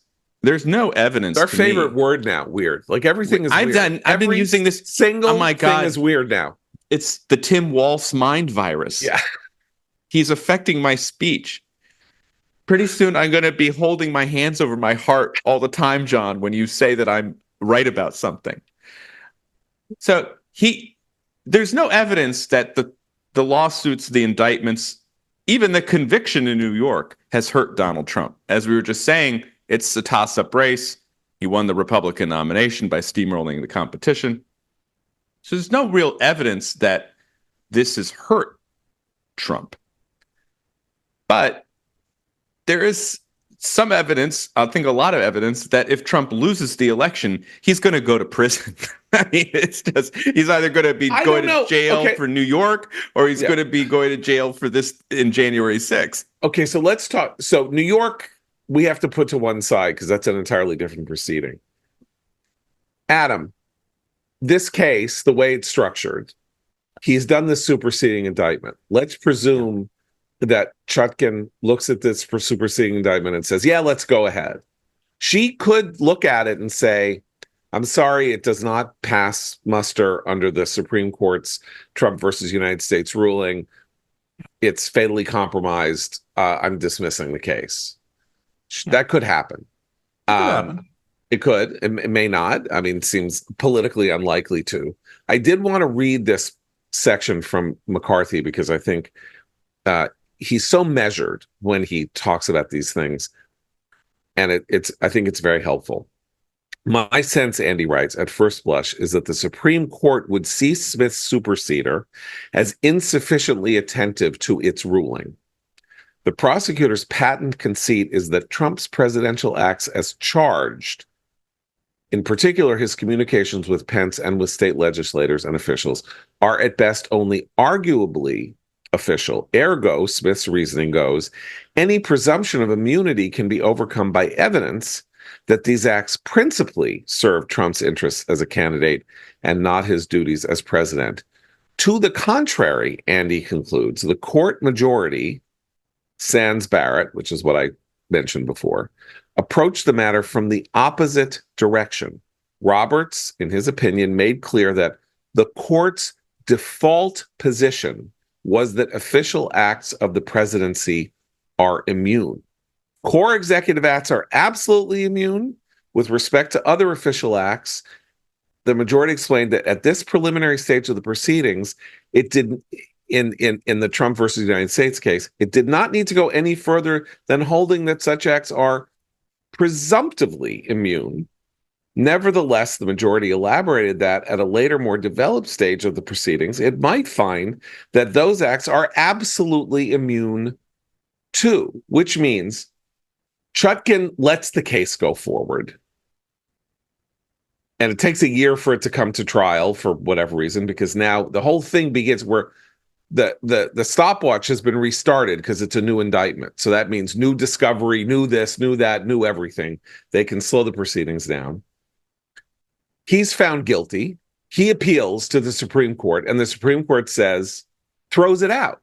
there's no evidence. It's our favorite word now, weird. Like everything is weird. I've been using this single thing is weird now. It's the Tim Walsh mind virus. Yeah. He's affecting my speech. Pretty soon I'm going to be holding my hands over my heart all the time, John, when you say that I'm right about something. So there's no evidence that the lawsuits, the indictments, even the conviction in New York has hurt Donald Trump. As we were just saying, it's a toss-up race. He won the Republican nomination by steamrolling the competition. So there's no real evidence that this has hurt Trump. But there is some evidence, I think a lot of evidence, that if Trump loses the election, he's going to go to prison. I mean, it's just, he's either going to be going to jail for New York, or he's going to be going to jail for this in January 6th. Okay, so let's talk. So New York, we have to put to one side because that's an entirely different proceeding. Adam, this case, the way it's structured, he's done the superseding indictment. Let's presume that Chutkan looks at this for superseding indictment and says, yeah, let's go ahead. She could look at it and say, I'm sorry, it does not pass muster under the Supreme Court's Trump versus United States ruling. It's fatally compromised. I'm dismissing the case. That could happen. It could. It may not. I mean, it seems politically unlikely to. I did want to read this section from McCarthy because I think he's so measured when he talks about these things, and I think it's very helpful. My sense, Andy writes, at first blush, is that the Supreme Court would see Smith's superseder as insufficiently attentive to its ruling. The prosecutor's patent conceit is that Trump's presidential acts as charged, in particular his communications with Pence and with state legislators and officials, are at best only arguably official. Ergo, Smith's reasoning goes, any presumption of immunity can be overcome by evidence that these acts principally serve Trump's interests as a candidate and not his duties as president. To the contrary, Andy concludes, the court majority, sans Barrett, which is what I mentioned before, approached the matter from the opposite direction. Roberts, in his opinion, made clear that the court's default position was that official acts of the presidency are immune. Core executive acts are absolutely immune. With respect to other official acts, the majority explained that at this preliminary stage of the proceedings, it didn't, in the Trump versus United States case, it did not need to go any further than holding that such acts are presumptively immune. Nevertheless, the majority elaborated that at a later, more developed stage of the proceedings, it might find that those acts are absolutely immune too, which means Chutkan lets the case go forward. And it takes a year for it to come to trial for whatever reason, because now the whole thing begins where the stopwatch has been restarted because it's a new indictment. So that means new discovery, new this, new that, new everything. They can slow the proceedings down. He's found guilty. He appeals to the Supreme Court, and the Supreme Court throws it out.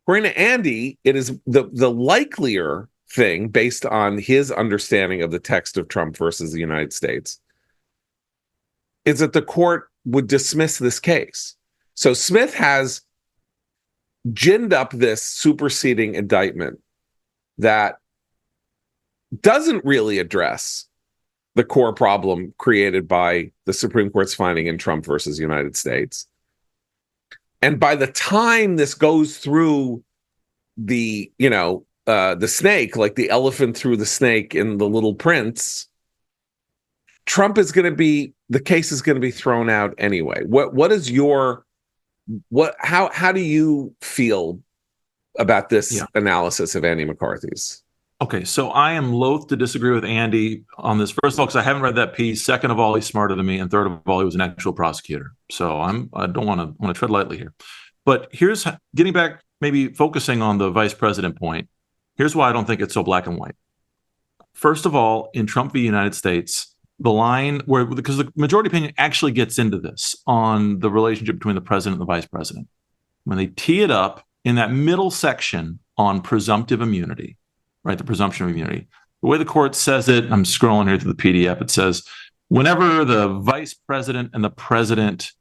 According to Andy, it is the likelier thing, based on his understanding of the text of Trump versus the United States, is that the court would dismiss this case. So Smith has ginned up this superseding indictment that doesn't really address the core problem created by the Supreme Court's finding in Trump versus United States. And by the time this goes through the snake, like the elephant through the snake in The Little Prince, Trump is going to be, the case is going to be thrown out anyway. How do you feel about this analysis of Andy McCarthy's? Okay, so I am loath to disagree with Andy on this. First of all, because I haven't read that piece. Second of all, he's smarter than me, and third of all, he was an actual prosecutor. So I don't want to tread lightly here. But here's getting back, maybe focusing on the vice president point. Here's why I don't think it's so black and white. First of all, in Trump v. United States, the line where, because the majority opinion actually gets into this on the relationship between the president and the vice president, when they tee it up in that middle section on presumptive immunity, right? The presumption of immunity. The way the court says it, I'm scrolling here to the PDF. It says, whenever the vice president and the president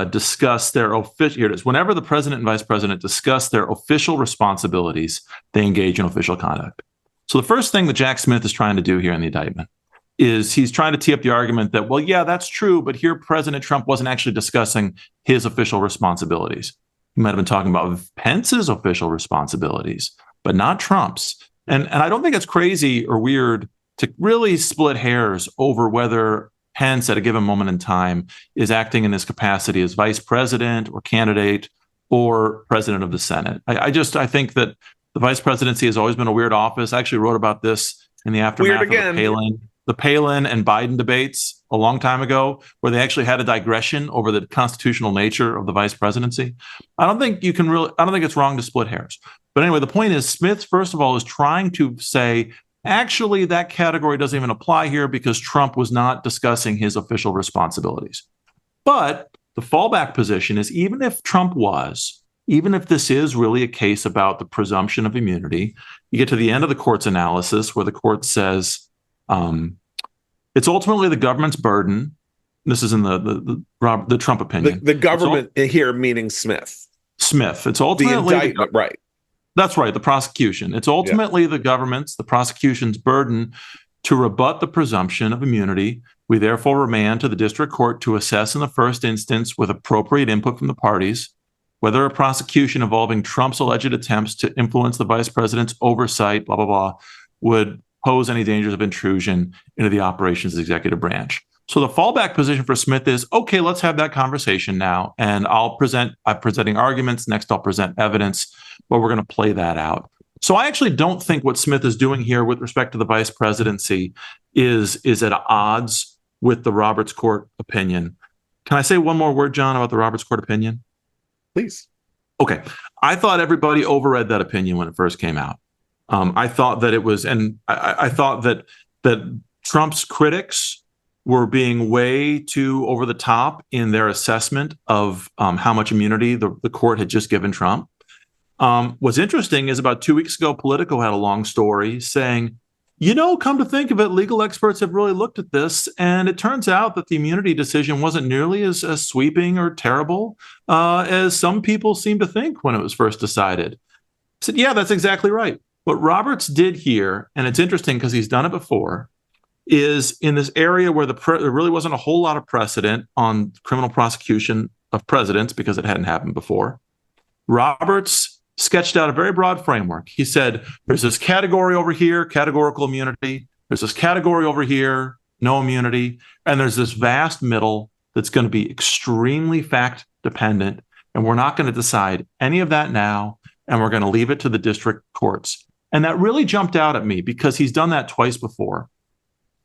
discuss their official, here it is, whenever the president and vice president discuss their official responsibilities, they engage in official conduct. So the first thing that Jack Smith is trying to do here in the indictment is he's trying to tee up the argument that, well, yeah, that's true, but here President Trump wasn't actually discussing his official responsibilities. He might have been talking about Pence's official responsibilities, but not Trump's. And I don't think it's crazy or weird to really split hairs over whether Pence at a given moment in time is acting in his capacity as vice president or candidate or president of the Senate. I think that the vice presidency has always been a weird office. I actually wrote about this in the aftermath of the Palin and Biden debates a long time ago, where they actually had a digression over the constitutional nature of the vice presidency. I don't think it's wrong to split hairs. But anyway, the point is, Smith, first of all, is trying to say, actually, that category doesn't even apply here because Trump was not discussing his official responsibilities. But the fallback position is, even if Trump was, even if this is really a case about the presumption of immunity, you get to the end of the court's analysis where the court says, it's ultimately the government's burden. This is in the Trump opinion. The government here meaning Smith. It's ultimately the indictment, right? That's right. The prosecution. It's ultimately the government's, the prosecution's burden to rebut the presumption of immunity. We therefore remand to the district court to assess in the first instance, with appropriate input from the parties, whether a prosecution involving Trump's alleged attempts to influence the vice president's oversight, blah, blah, blah, would pose any dangers of intrusion into the operations of the executive branch. So the fallback position for Smith is, okay, let's have that conversation now. And I'm presenting arguments. Next, I'll present evidence, but we're going to play that out. So I actually don't think what Smith is doing here with respect to the vice presidency is at odds with the Roberts Court opinion. Can I say one more word, John, about the Roberts Court opinion? Please. Okay. I thought everybody overread that opinion when it first came out. I thought that it was, and I thought that Trump's critics were being way too over the top in their assessment of how much immunity the court had just given Trump. What's interesting is about 2 weeks ago, Politico had a long story saying, come to think of it, legal experts have really looked at this, and it turns out that the immunity decision wasn't nearly as sweeping or terrible as some people seem to think when it was first decided. I said, yeah, that's exactly right. What Roberts did here, and it's interesting because he's done it before, is in this area where there really wasn't a whole lot of precedent on criminal prosecution of presidents because it hadn't happened before. Roberts sketched out a very broad framework. He said, there's this category over here, categorical immunity. There's this category over here, no immunity. And there's this vast middle that's going to be extremely fact dependent. And we're not going to decide any of that now. And we're going to leave it to the district courts. And that really jumped out at me because he's done that twice before.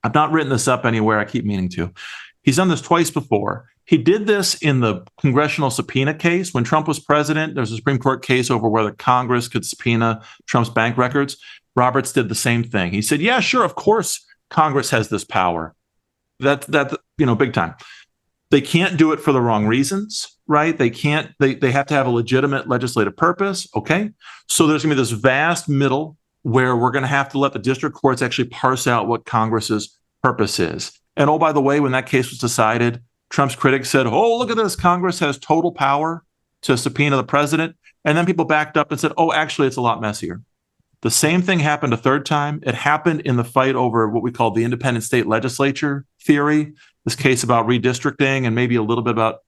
I've not written this up anywhere. I keep meaning to. He's done this twice before. He did this in the congressional subpoena case. When Trump was president, there's a Supreme Court case over whether Congress could subpoena Trump's bank records. Roberts did the same thing. He said, yeah, sure, of course, Congress has this power. That big time. They can't do it for the wrong reasons, right? They have to have a legitimate legislative purpose. Okay. So there's going to be this vast middle where we're going to have to let the district courts actually parse out what Congress's purpose is. And oh, by the way, when that case was decided, Trump's critics said, oh, look at this. Congress has total power to subpoena the president. And then people backed up and said, oh, actually, it's a lot messier. The same thing happened a third time. It happened in the fight over what we call the independent state legislature theory, this case about redistricting and maybe a little bit about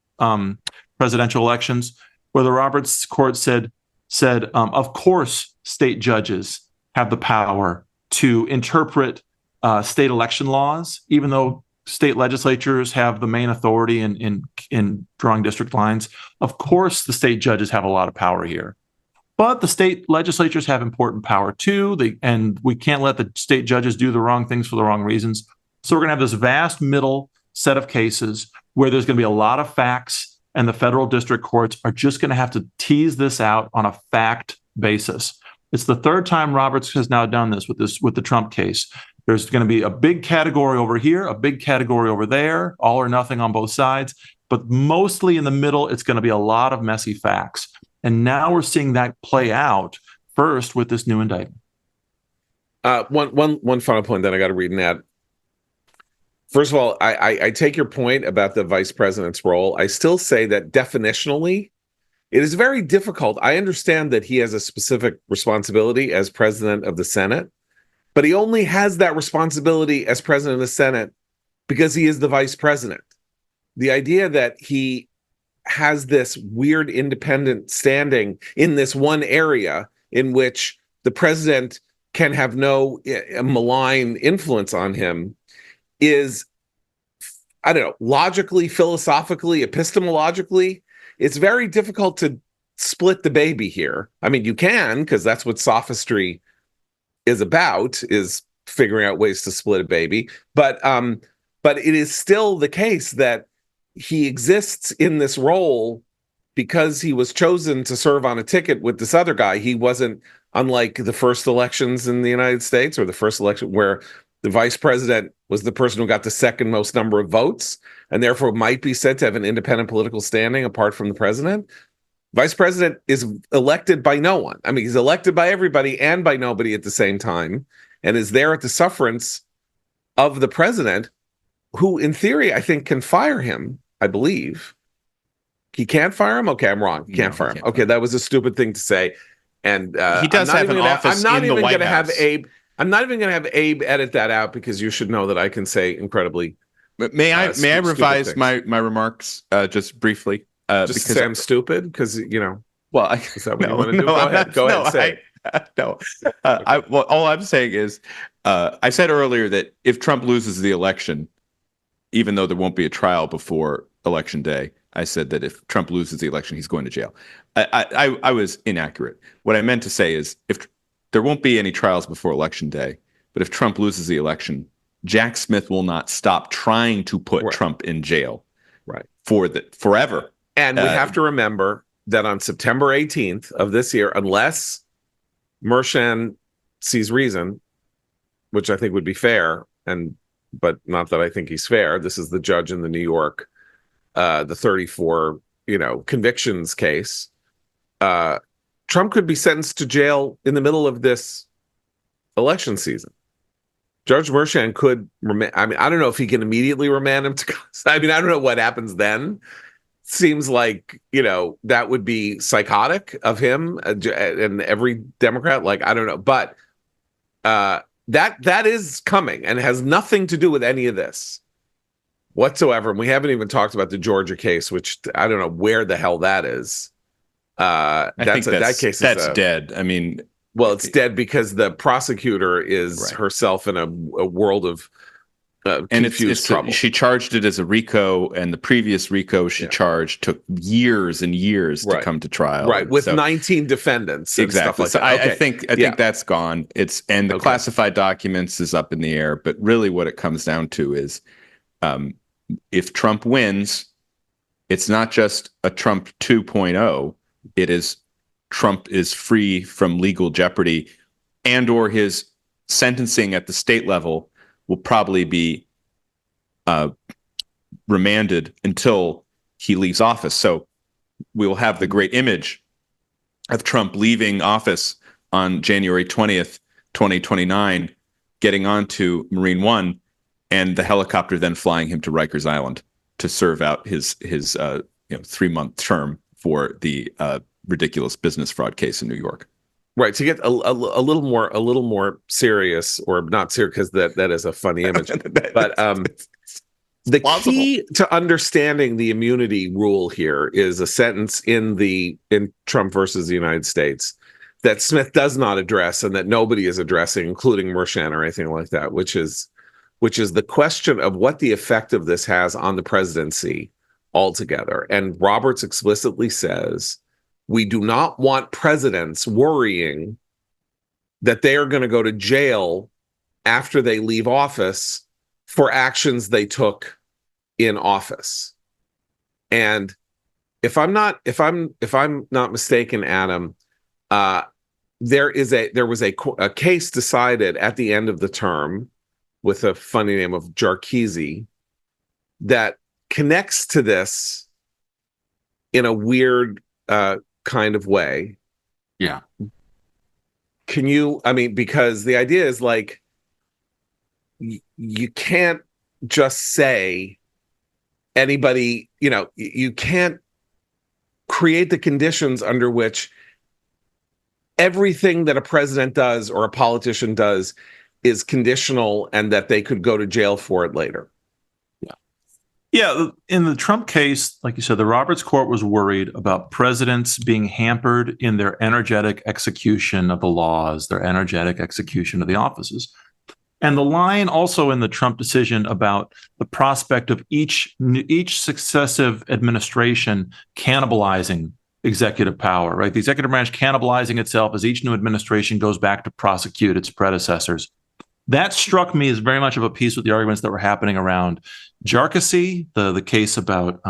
presidential elections, where the Roberts Court said, of course, state judges have the power to interpret state election laws, even though state legislatures have the main authority in drawing district lines. Of course, the state judges have a lot of power here. But the state legislatures have important power too, and we can't let the state judges do the wrong things for the wrong reasons. So we're going to have this vast middle set of cases where there's going to be a lot of facts, and the federal district courts are just going to have to tease this out on a fact basis. It's the third time Roberts has now done this with the Trump case. There's going to be a big category over here, a big category over there, all or nothing on both sides. But mostly in the middle, it's going to be a lot of messy facts. And now we're seeing that play out first with this new indictment. One final point that I got to read in that. First of all, I take your point about the vice president's role. I still say that definitionally, it is very difficult. I understand that he has a specific responsibility as president of the Senate, but he only has that responsibility as president of the Senate because he is the vice president. The idea that he has this weird independent standing in this one area in which the president can have no malign influence on him is, I don't know, logically, philosophically, epistemologically, it's very difficult to split the baby here. I mean, you can, because that's what sophistry is about, is figuring out ways to split a baby. But it is still the case that he exists in this role because he was chosen to serve on a ticket with this other guy. He wasn't, unlike the first elections in the United States, or the first election where the vice president was the person who got the second most number of votes and therefore might be said to have an independent political standing apart from the president. Vice president is elected by no one. I mean, he's elected by everybody and by nobody at the same time, and is there at the sufferance of the president, who in theory, I think, can fire him. I believe he can't fire him. Okay, I'm wrong. He can't fire him. Okay, that was a stupid thing to say. And he does have an office in the White House. I'm not even going to have Abe edit that out, because you should know that I can say incredibly. May I revise my remarks just briefly? Just because say I'm stupid, because Well, is that what you want to do? Go ahead. Say. No. All I'm saying is, I said earlier that if Trump loses the election, even though there won't be a trial before Election Day, I said that if Trump loses the election, he's going to jail. I was inaccurate. What I meant to say is, if there won't be any trials before Election Day, but if Trump loses the election, Jack Smith will not stop trying to put Trump in jail, forever. And we have to remember that on September 18th of this year, unless Mershon sees reason, which I think would be fair, but not that I think he's fair. This is the judge in the New York, the 34, convictions case. Trump could be sentenced to jail in the middle of this election season. Judge Mershon could I don't know if he can immediately remand him to. I don't know what happens then. Seems like, that would be psychotic of him and every Democrat. Like, I don't know, but that is coming and has nothing to do with any of this whatsoever. And we haven't even talked about the Georgia case, which I don't know where the hell that is. That case is dead. I mean, well, it's dead because the prosecutor is herself in a world of confused trouble. She charged it as a RICO, and the previous RICO she charged took years and years to come to trial. Right, with 19 defendants. And exactly. Stuff like that. I think that's gone. The classified documents is up in the air. But really, what it comes down to is, if Trump wins, it's not just a Trump 2.0. It is Trump is free from legal jeopardy, and/or his sentencing at the state level will probably be remanded until he leaves office. So we will have the great image of Trump leaving office on January 20th, 2029, getting onto Marine One, and the helicopter then flying him to Rikers Island to serve out his 3-month term for the ridiculous business fraud case in New York. Right, to get a little more serious, or not serious, because that is a funny image. But the key to understanding the immunity rule here is a sentence in Trump versus the United States that Smith does not address, and that nobody is addressing, including Mershon or anything like that, which is the question of what the effect of this has on the presidency altogether. And Roberts explicitly says, we do not want presidents worrying that they are going to go to jail after they leave office for actions they took in office. And if I'm not mistaken, Adam, there was a case decided at the end of the term with a funny name of Jarkizi that connects to this in a weird kind of way. Yeah. Can you, because the idea is like, you can't just say anybody, you can't create the conditions under which everything that a president does or a politician does is conditional and that they could go to jail for it later. Yeah, in the Trump case, like you said, the Roberts Court was worried about presidents being hampered in their energetic execution of the laws, their energetic execution of the offices. And the line also in the Trump decision about the prospect of each successive administration cannibalizing executive power, right? The executive branch cannibalizing itself as each new administration goes back to prosecute its predecessors. That struck me as very much of a piece with the arguments that were happening around Jarkissi, the case about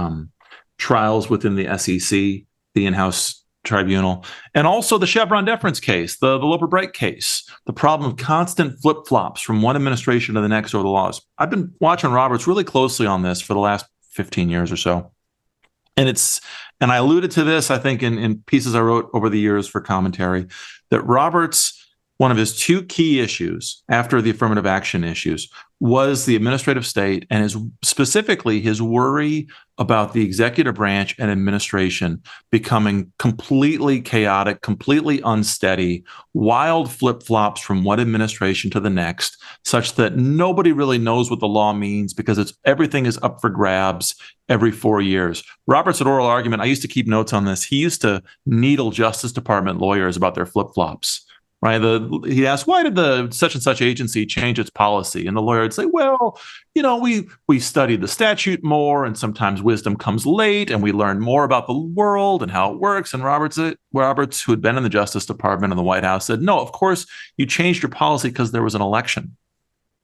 trials within the SEC, the in-house tribunal, and also the Chevron deference case, the Loper Bright case, the problem of constant flip-flops from one administration to the next over the laws. I've been watching Roberts really closely on this for the last 15 years or so. And I alluded to this, I think, in pieces I wrote over the years for commentary, that Roberts, one of his two key issues after the affirmative action issues was the administrative state, and specifically his worry about the executive branch and administration becoming completely chaotic, completely unsteady, wild flip-flops from one administration to the next, such that nobody really knows what the law means because everything is up for grabs every 4 years. Roberts, at oral argument, I used to keep notes on this. He used to needle Justice Department lawyers about their flip-flops. Right. He asked, why did the such and such agency change its policy? And the lawyer would say, well, we studied the statute more, and sometimes wisdom comes late, and we learn more about the world and how it works. And Roberts, who had been in the Justice Department and the White House, said, no, of course, you changed your policy because there was an election.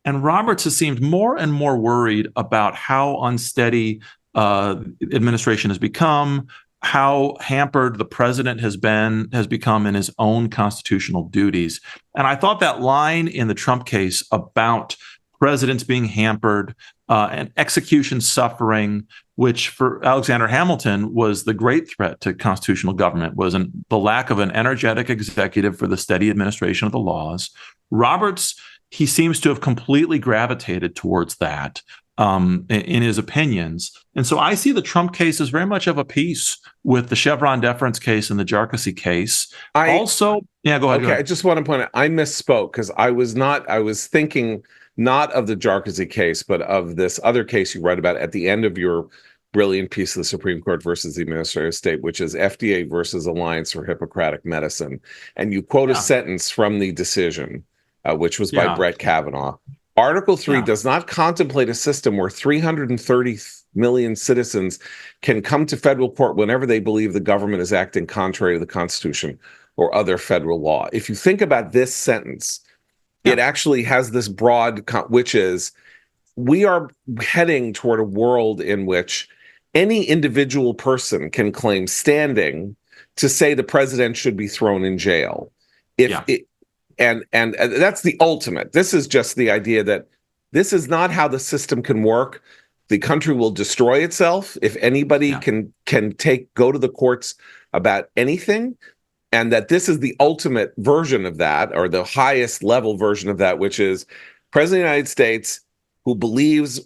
And Roberts has seemed more and more worried about how unsteady administration has become, how hampered the president has become in his own constitutional duties. And I thought that line in the Trump case about presidents being hampered and execution suffering, which for Alexander Hamilton was the great threat to constitutional government, was the lack of an energetic executive for the steady administration of the laws. Roberts, he seems to have completely gravitated towards that in his opinions. And so I see the Trump case as very much of a piece with the Chevron deference case and the Jarkissi case. Go ahead. Okay, I just want to point out, I misspoke because I was thinking not of the Jarkissi case, but of this other case you write about at the end of your brilliant piece of the Supreme Court versus the administrative state, which is FDA versus Alliance for Hippocratic Medicine. And you quote a sentence from the decision, which was by Brett Kavanaugh. Article 3 does not contemplate a system where 330 million citizens can come to federal court whenever they believe the government is acting contrary to the Constitution or other federal law. If you think about this sentence, it actually has this broad, which is, we are heading toward a world in which any individual person can claim standing to say the president should be thrown in jail. And that's the ultimate. This is just the idea that this is not how the system can work. The country will destroy itself if anybody can go to the courts about anything, and that this is the ultimate version of that, or the highest level version of that, which is President of the United States, who believes,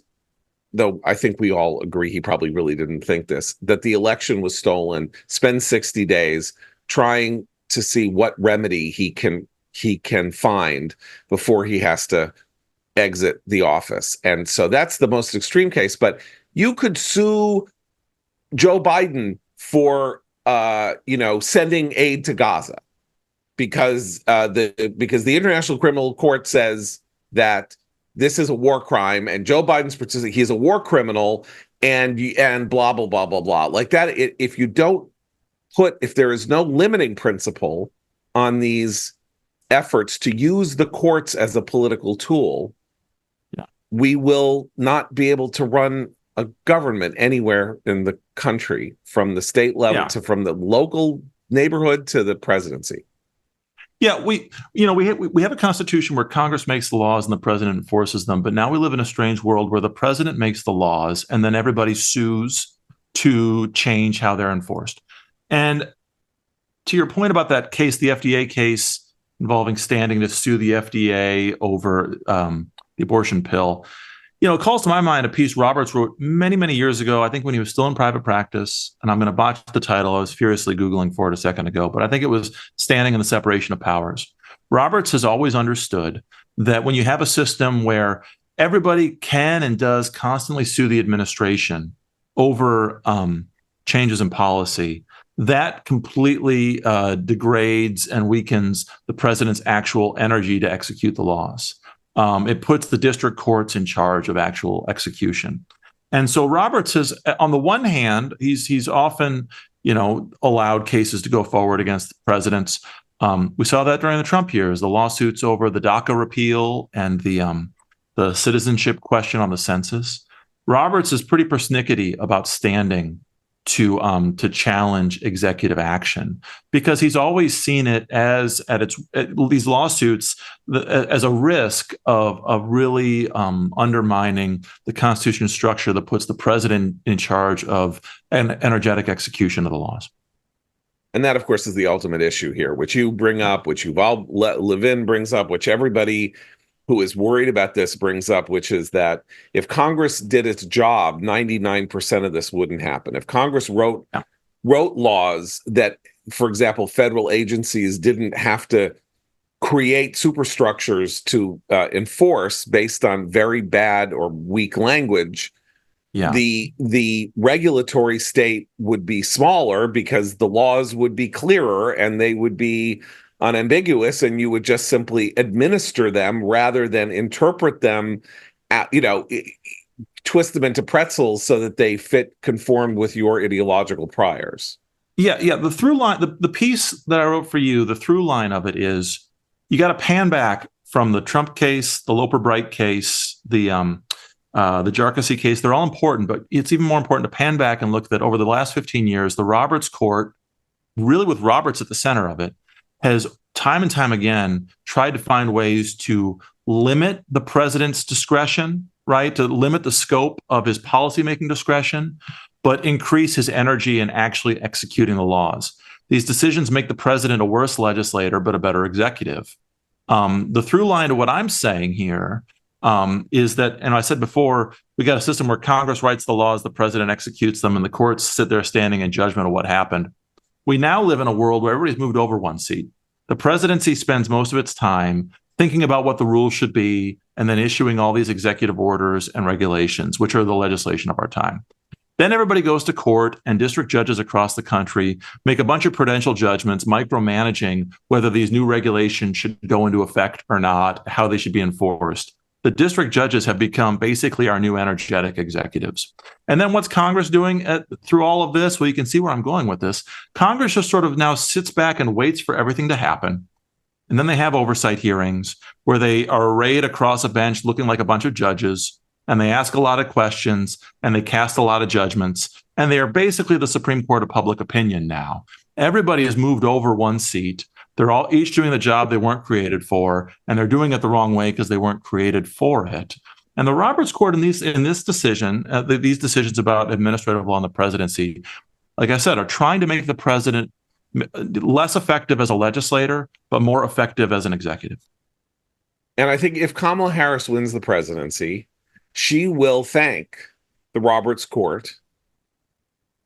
though I think we all agree he probably really didn't think this, that the election was stolen, spends 60 days trying to see what remedy he can find before he has to exit the office. And so that's the most extreme case. But you could sue Joe Biden for sending aid to Gaza because the International Criminal Court says that this is a war crime, and Joe Biden's participating. He's a war criminal, and blah blah blah blah blah. Like that. If there is no limiting principle on these efforts to use the courts as a political tool, we will not be able to run a government anywhere in the country, from the state level to from the local neighborhood to the presidency. Yeah, we have a constitution where Congress makes the laws and the president enforces them. But now we live in a strange world where the president makes the laws and then everybody sues to change how they're enforced. And to your point about that case, the FDA case involving standing to sue the FDA over the abortion pill, it calls to my mind a piece Roberts wrote many, many years ago, I think when he was still in private practice, and I'm going to botch the title. I was furiously Googling for it a second ago, but I think it was Standing in the Separation of Powers. Roberts has always understood that when you have a system where everybody can and does constantly sue the administration over changes in policy, that completely degrades and weakens the president's actual energy to execute the laws. It puts the district courts in charge of actual execution. And so Roberts has, on the one hand, he's often, allowed cases to go forward against the presidents. We saw that during the Trump years, the lawsuits over the DACA repeal and the citizenship question on the census. Roberts is pretty persnickety about standing to challenge executive action, because he's always seen it as these lawsuits as a risk of really undermining the constitutional structure that puts the president in charge of an energetic execution of the laws. And that, of course, is the ultimate issue here, which you bring up, which Yuval Levin brings up, which everybody who is worried about this brings up, which is that if Congress did its job, 99% of this wouldn't happen. If Congress wrote laws that, for example, federal agencies didn't have to create superstructures to enforce based on very bad or weak language, the regulatory state would be smaller because the laws would be clearer and they would be unambiguous, and you would just simply administer them rather than interpret them, twist them into pretzels so that they conform with your ideological priors. Yeah. The through line, the piece that I wrote for you, the through line of it is you got to pan back from the Trump case, the Loper-Bright case, the Jarkissi case. They're all important, but it's even more important to pan back and look that over the last 15 years, the Roberts Court, really with Roberts at the center of it, has time and time again tried to find ways to limit the president's discretion, right? To limit the scope of his policymaking discretion, but increase his energy in actually executing the laws. These decisions make the president a worse legislator, but a better executive. The through line to what I'm saying here is that, and I said before, we got a system where Congress writes the laws, the president executes them, and the courts sit there standing in judgment of what happened. We now live in a world where everybody's moved over one seat. The presidency spends most of its time thinking about what the rules should be and then issuing all these executive orders and regulations, which are the legislation of our time. Then everybody goes to court, and district judges across the country make a bunch of prudential judgments, micromanaging whether these new regulations should go into effect or not, how they should be enforced. The district judges have become basically our new energetic executives. And then what's Congress doing through all of this? Well, you can see where I'm going with this. Congress just sort of now sits back and waits for everything to happen. And then they have oversight hearings where they are arrayed across a bench looking like a bunch of judges, and they ask a lot of questions and they cast a lot of judgments. And they are basically the Supreme Court of public opinion now. Everybody has moved over one seat. They're all each doing the job they weren't created for, and they're doing it the wrong way because they weren't created for it. And the Roberts Court in this decision, these decisions about administrative law and the presidency, like I said, are trying to make the president less effective as a legislator, but more effective as an executive. And I think if Kamala Harris wins the presidency, she will thank the Roberts Court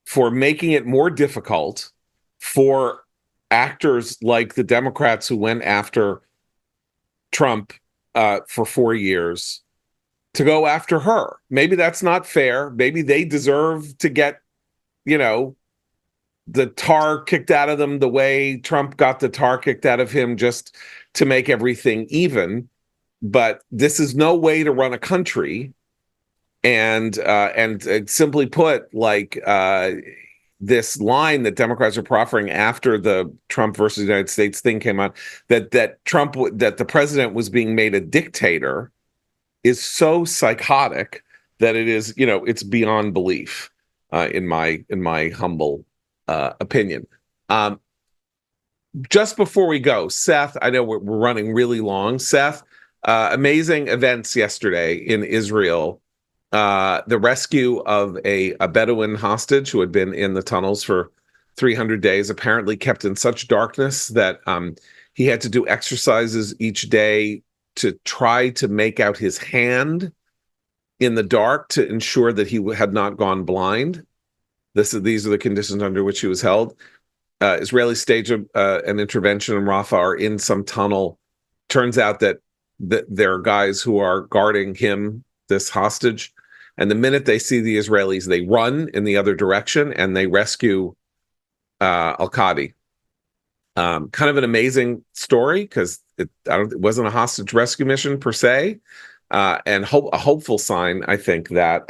for making it more difficult for actors like the Democrats who went after Trump for 4 years to go after her. Maybe that's not fair. Maybe they deserve to get, the tar kicked out of them the way Trump got the tar kicked out of him, just to make everything even. But this is no way to run a country. And simply put, this line that Democrats are proffering after the Trump versus United States thing came out, that the president was being made a dictator, is so psychotic that it is, it's beyond belief, in my humble opinion. Just before we go, Seth, I know we're running really long. Seth, amazing events yesterday in Israel. The rescue of a Bedouin hostage who had been in the tunnels for 300 days, apparently kept in such darkness that he had to do exercises each day to try to make out his hand in the dark to ensure that he had not gone blind. These are the conditions under which he was held. Israelis staged an intervention in Rafah, are in some tunnel. Turns out that there are guys who are guarding him, this hostage. And the minute they see the Israelis, they run in the other direction and they rescue Al-Qadi. Kind of an amazing story, because it wasn't a hostage rescue mission per se. And a hopeful sign, I think, that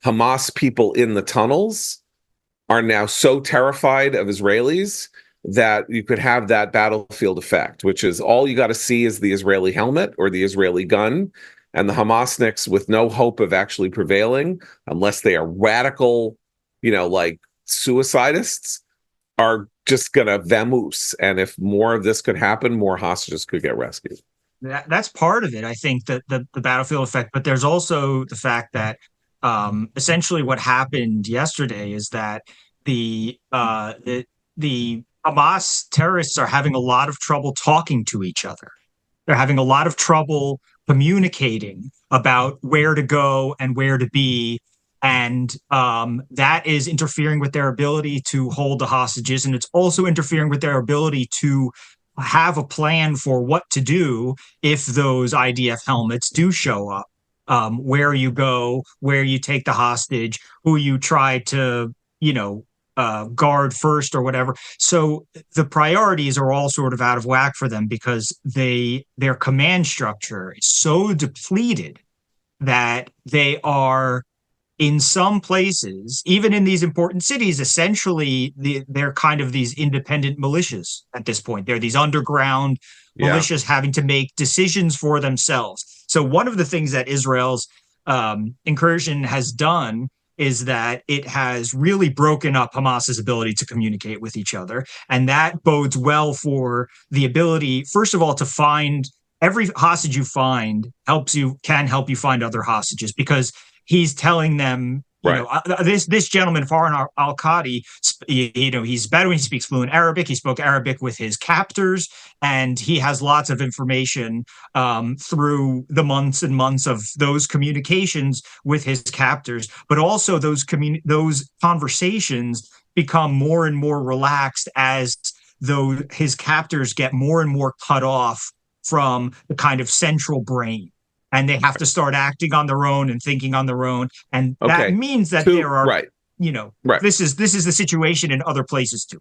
Hamas people in the tunnels are now so terrified of Israelis that you could have that battlefield effect, which is all you got to see is the Israeli helmet or the Israeli gun, and the Hamasniks, with no hope of actually prevailing, unless they are radical, like suicidists, are just going to vamoose. And if more of this could happen, more hostages could get rescued. That's part of it, I think, that the battlefield effect. But there's also the fact that essentially what happened yesterday is that the Hamas terrorists are having a lot of trouble talking to each other. They're having a lot of trouble communicating about where to go and where to be. And that is interfering with their ability to hold the hostages. And it's also interfering with their ability to have a plan for what to do if those IDF helmets do show up. Where you go, where you take the hostage, who you try to, guard first or whatever. So the priorities are all sort of out of whack for them, because their command structure is so depleted that they are, in some places, even in these important cities, essentially they're kind of these independent militias at this point. They're these underground militias having to make decisions for themselves. So one of the things that Israel's incursion has done is that it has really broken up Hamas's ability to communicate with each other. And that bodes well for the ability, first of all, to find every hostage you find can help you find other hostages, because he's telling them, this gentleman, Farhan Al-Qadi, he's Bedouin, he speaks fluent Arabic. He spoke Arabic with his captors, and he has lots of information through the months and months of those communications with his captors. But also those conversations become more and more relaxed as though his captors get more and more cut off from the kind of central brain. And they have to start acting on their own and thinking on their own, and that means that there are, this is the situation in other places too.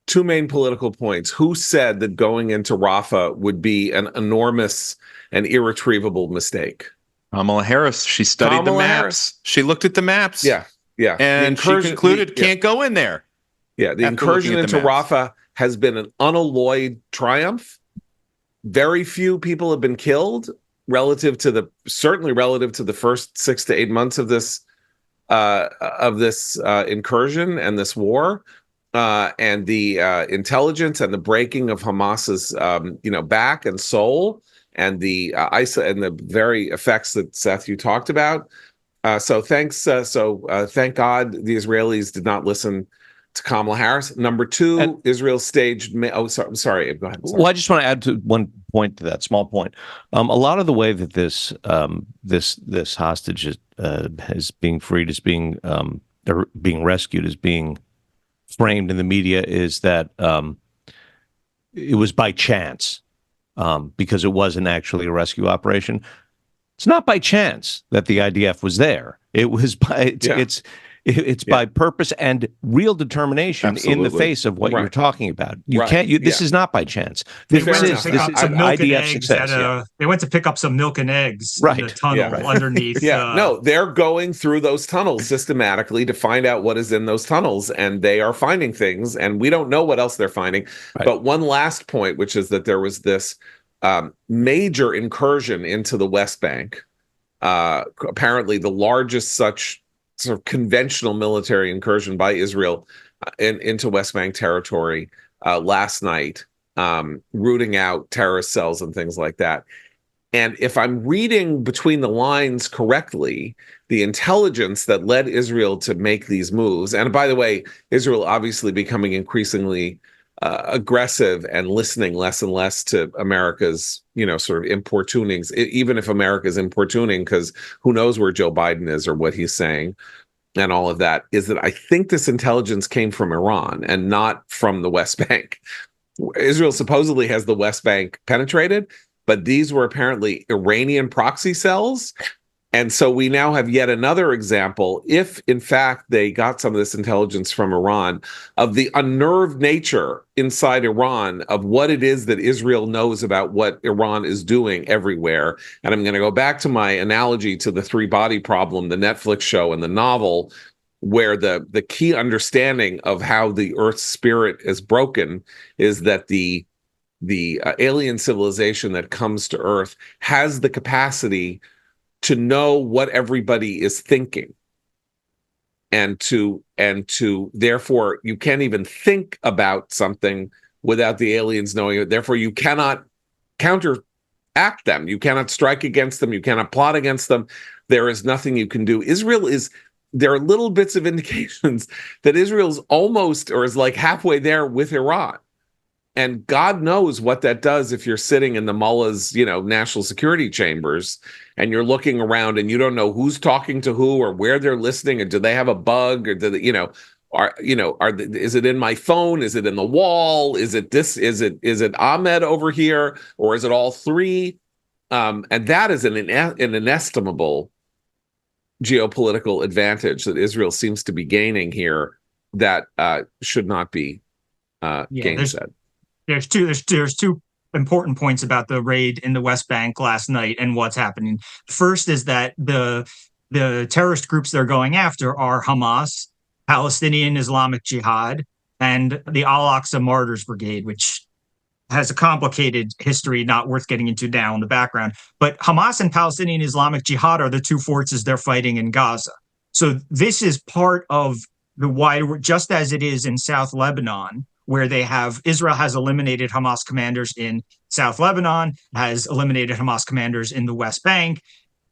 Two main political points. Who said that going into Rafah would be an enormous and irretrievable mistake? Kamala Harris. She studied the maps. She looked at the maps. Yeah. And she concluded can't go in there. Yeah, the incursion into Rafah has been an unalloyed triumph. Very few people have been killed, certainly relative to the first 6 to 8 months of this incursion and this war, and the intelligence and the breaking of Hamas's back and soul, and the and the very effects that, Seth, you talked about. So thank God the Israelis did not listen to Kamala Harris. Number two, Israel staged. Sorry. Go ahead. Sorry. Well, I just want to add to one point to that small point. A lot of the way that this hostage is being freed, is being or being rescued, is being framed in the media is that it was by chance, because it wasn't actually a rescue operation. It's not by chance that the IDF was there. It was by it's by purpose and real determination in the face of what you're talking about. You can't. This is not by chance. They went to pick up some milk and eggs they went to pick up some milk and eggs in the tunnel underneath. No, they're going through those tunnels systematically to find out what is in those tunnels, and they are finding things, and we don't know what else they're finding. Right. But one last point, which is that there was this major incursion into the West Bank, apparently the largest such sort of conventional military incursion by Israel into West Bank territory last night, rooting out terrorist cells and things like that. And if I'm reading between the lines correctly, the intelligence that led Israel to make these moves, and by the way, Israel obviously becoming increasingly aggressive and listening less and less to America's, sort of importunings, even if America's importuning, because who knows where Joe Biden is or what he's saying and all of that, is that I think this intelligence came from Iran and not from the West Bank. Israel supposedly has the West Bank penetrated, but these were apparently Iranian proxy cells. And so we now have yet another example, if in fact they got some of this intelligence from Iran, of the unnerved nature inside Iran of what it is that Israel knows about what Iran is doing everywhere. And I'm going to go back to my analogy to the three-body problem, the Netflix show and the novel, where the key understanding of how the Earth's spirit is broken is that the alien civilization that comes to Earth has the capacity to know what everybody is thinking, and to therefore you can't even think about something without the aliens knowing it. Therefore, you cannot counteract them. You cannot strike against them. You cannot plot against them. There is nothing you can do. There are little bits of indications that Israel's almost, or is like halfway there with Iran. And God knows what that does if you're sitting in the mullah's, national security chambers, and you're looking around and you don't know who's talking to who or where they're listening, and do they have a bug, or do they, is it in my phone? Is it in the wall? Is it this? Is it Ahmed over here, or is it all three? And that is an inestimable geopolitical advantage that Israel seems to be gaining here that should not be gainsaid. There's two important points about the raid in the West Bank last night and what's happening. First is that the terrorist groups they're going after are Hamas, Palestinian Islamic Jihad, and the Al-Aqsa Martyrs Brigade, which has a complicated history not worth getting into now in the background. But Hamas and Palestinian Islamic Jihad are the two forces they're fighting in Gaza. So this is part of the wider, just as it is in South Lebanon, where Israel has eliminated Hamas commanders in South Lebanon, has eliminated Hamas commanders in the West Bank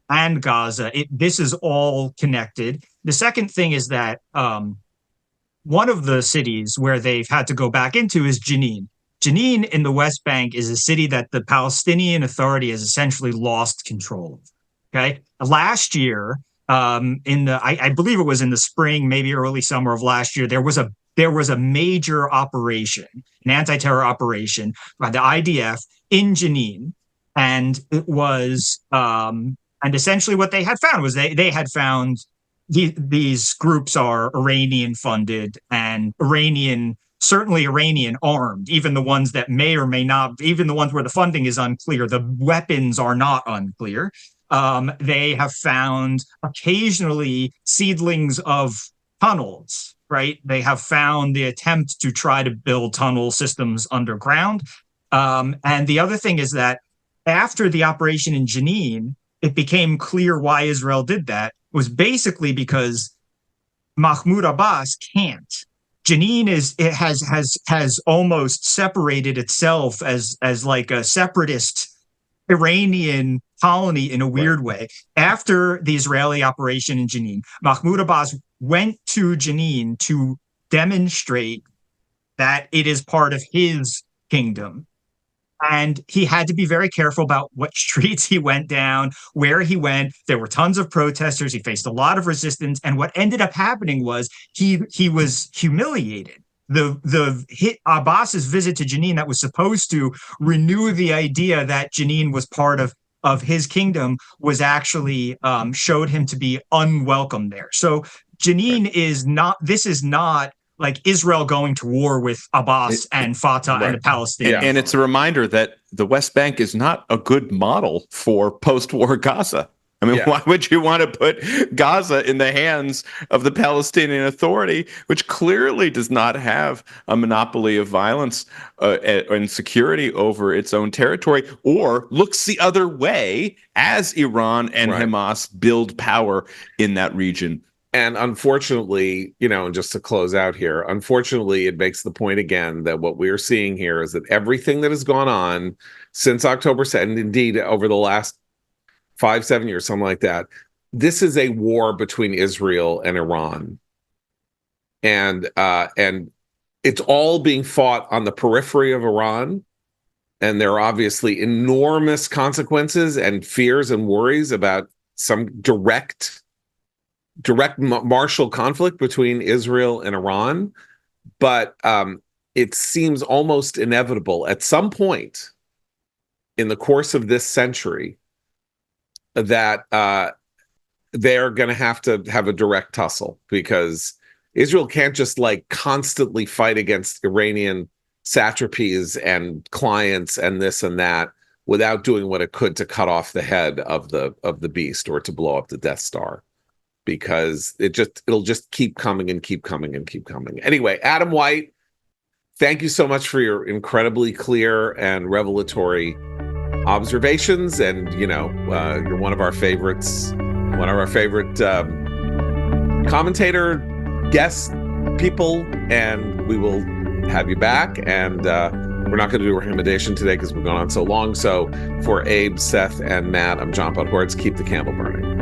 and Gaza. This is all connected. The second thing is that one of the cities where they've had to go back into is Jenin. Jenin in the West Bank is a city that the Palestinian Authority has essentially lost control of. Okay, last year, I believe it was in the spring, maybe early summer of last year, there was a major operation, an anti-terror operation by the IDF in Jenin, and it was and essentially what they had found was they had found these groups are Iranian funded and certainly Iranian armed, even the ones that may or may not, even the ones where the funding is unclear, the weapons are not unclear. They have found occasionally seedlings of tunnels, right? They have found the attempt to try to build tunnel systems underground. And the other thing is that after the operation in Jenin, it became clear why Israel did that. It was basically because Mahmoud Abbas can't. Jenin has almost separated itself as like a separatist Iranian colony in a weird way. After the Israeli operation in Jenin, Mahmoud Abbas went to Jenin to demonstrate that it is part of his kingdom. And he had to be very careful about what streets he went down, where he went. There were tons of protesters. He faced a lot of resistance. And what ended up happening was he was humiliated. Abbas's visit to Jenin that was supposed to renew the idea that Jenin was part of his kingdom was actually showed him to be unwelcome there. So Jenin is not. This is not like Israel going to war with Abbas and Fatah and the Palestinians. And it's a reminder that the West Bank is not a good model for post-war Gaza. I mean, why would you want to put Gaza in the hands of the Palestinian Authority, which clearly does not have a monopoly of violence and security over its own territory, or looks the other way as Iran and Hamas build power in that region? And unfortunately, and just to close out here, unfortunately, it makes the point again that what we're seeing here is that everything that has gone on since October 2nd, and indeed over the last 5-7 years, something like that, this is a war between Israel and Iran. And it's all being fought on the periphery of Iran. And there are obviously enormous consequences and fears and worries about some direct martial conflict between Israel and Iran. But it seems almost inevitable at some point in the course of this century that they're going to have a direct tussle, because Israel can't just constantly fight against Iranian satrapies and clients and this and that without doing what it could to cut off the head of the beast or to blow up the Death Star, because it'll just keep coming and keep coming and keep coming. Anyway, Adam White, thank you so much for your incredibly clear and revelatory observations, and you're one of our favorite commentator guest people, and we will have you back. And we're not going to do a recommendation today because we've gone on so long. So for Abe, Seth, and Matt, I'm John Podhoretz. Keep the candle burning.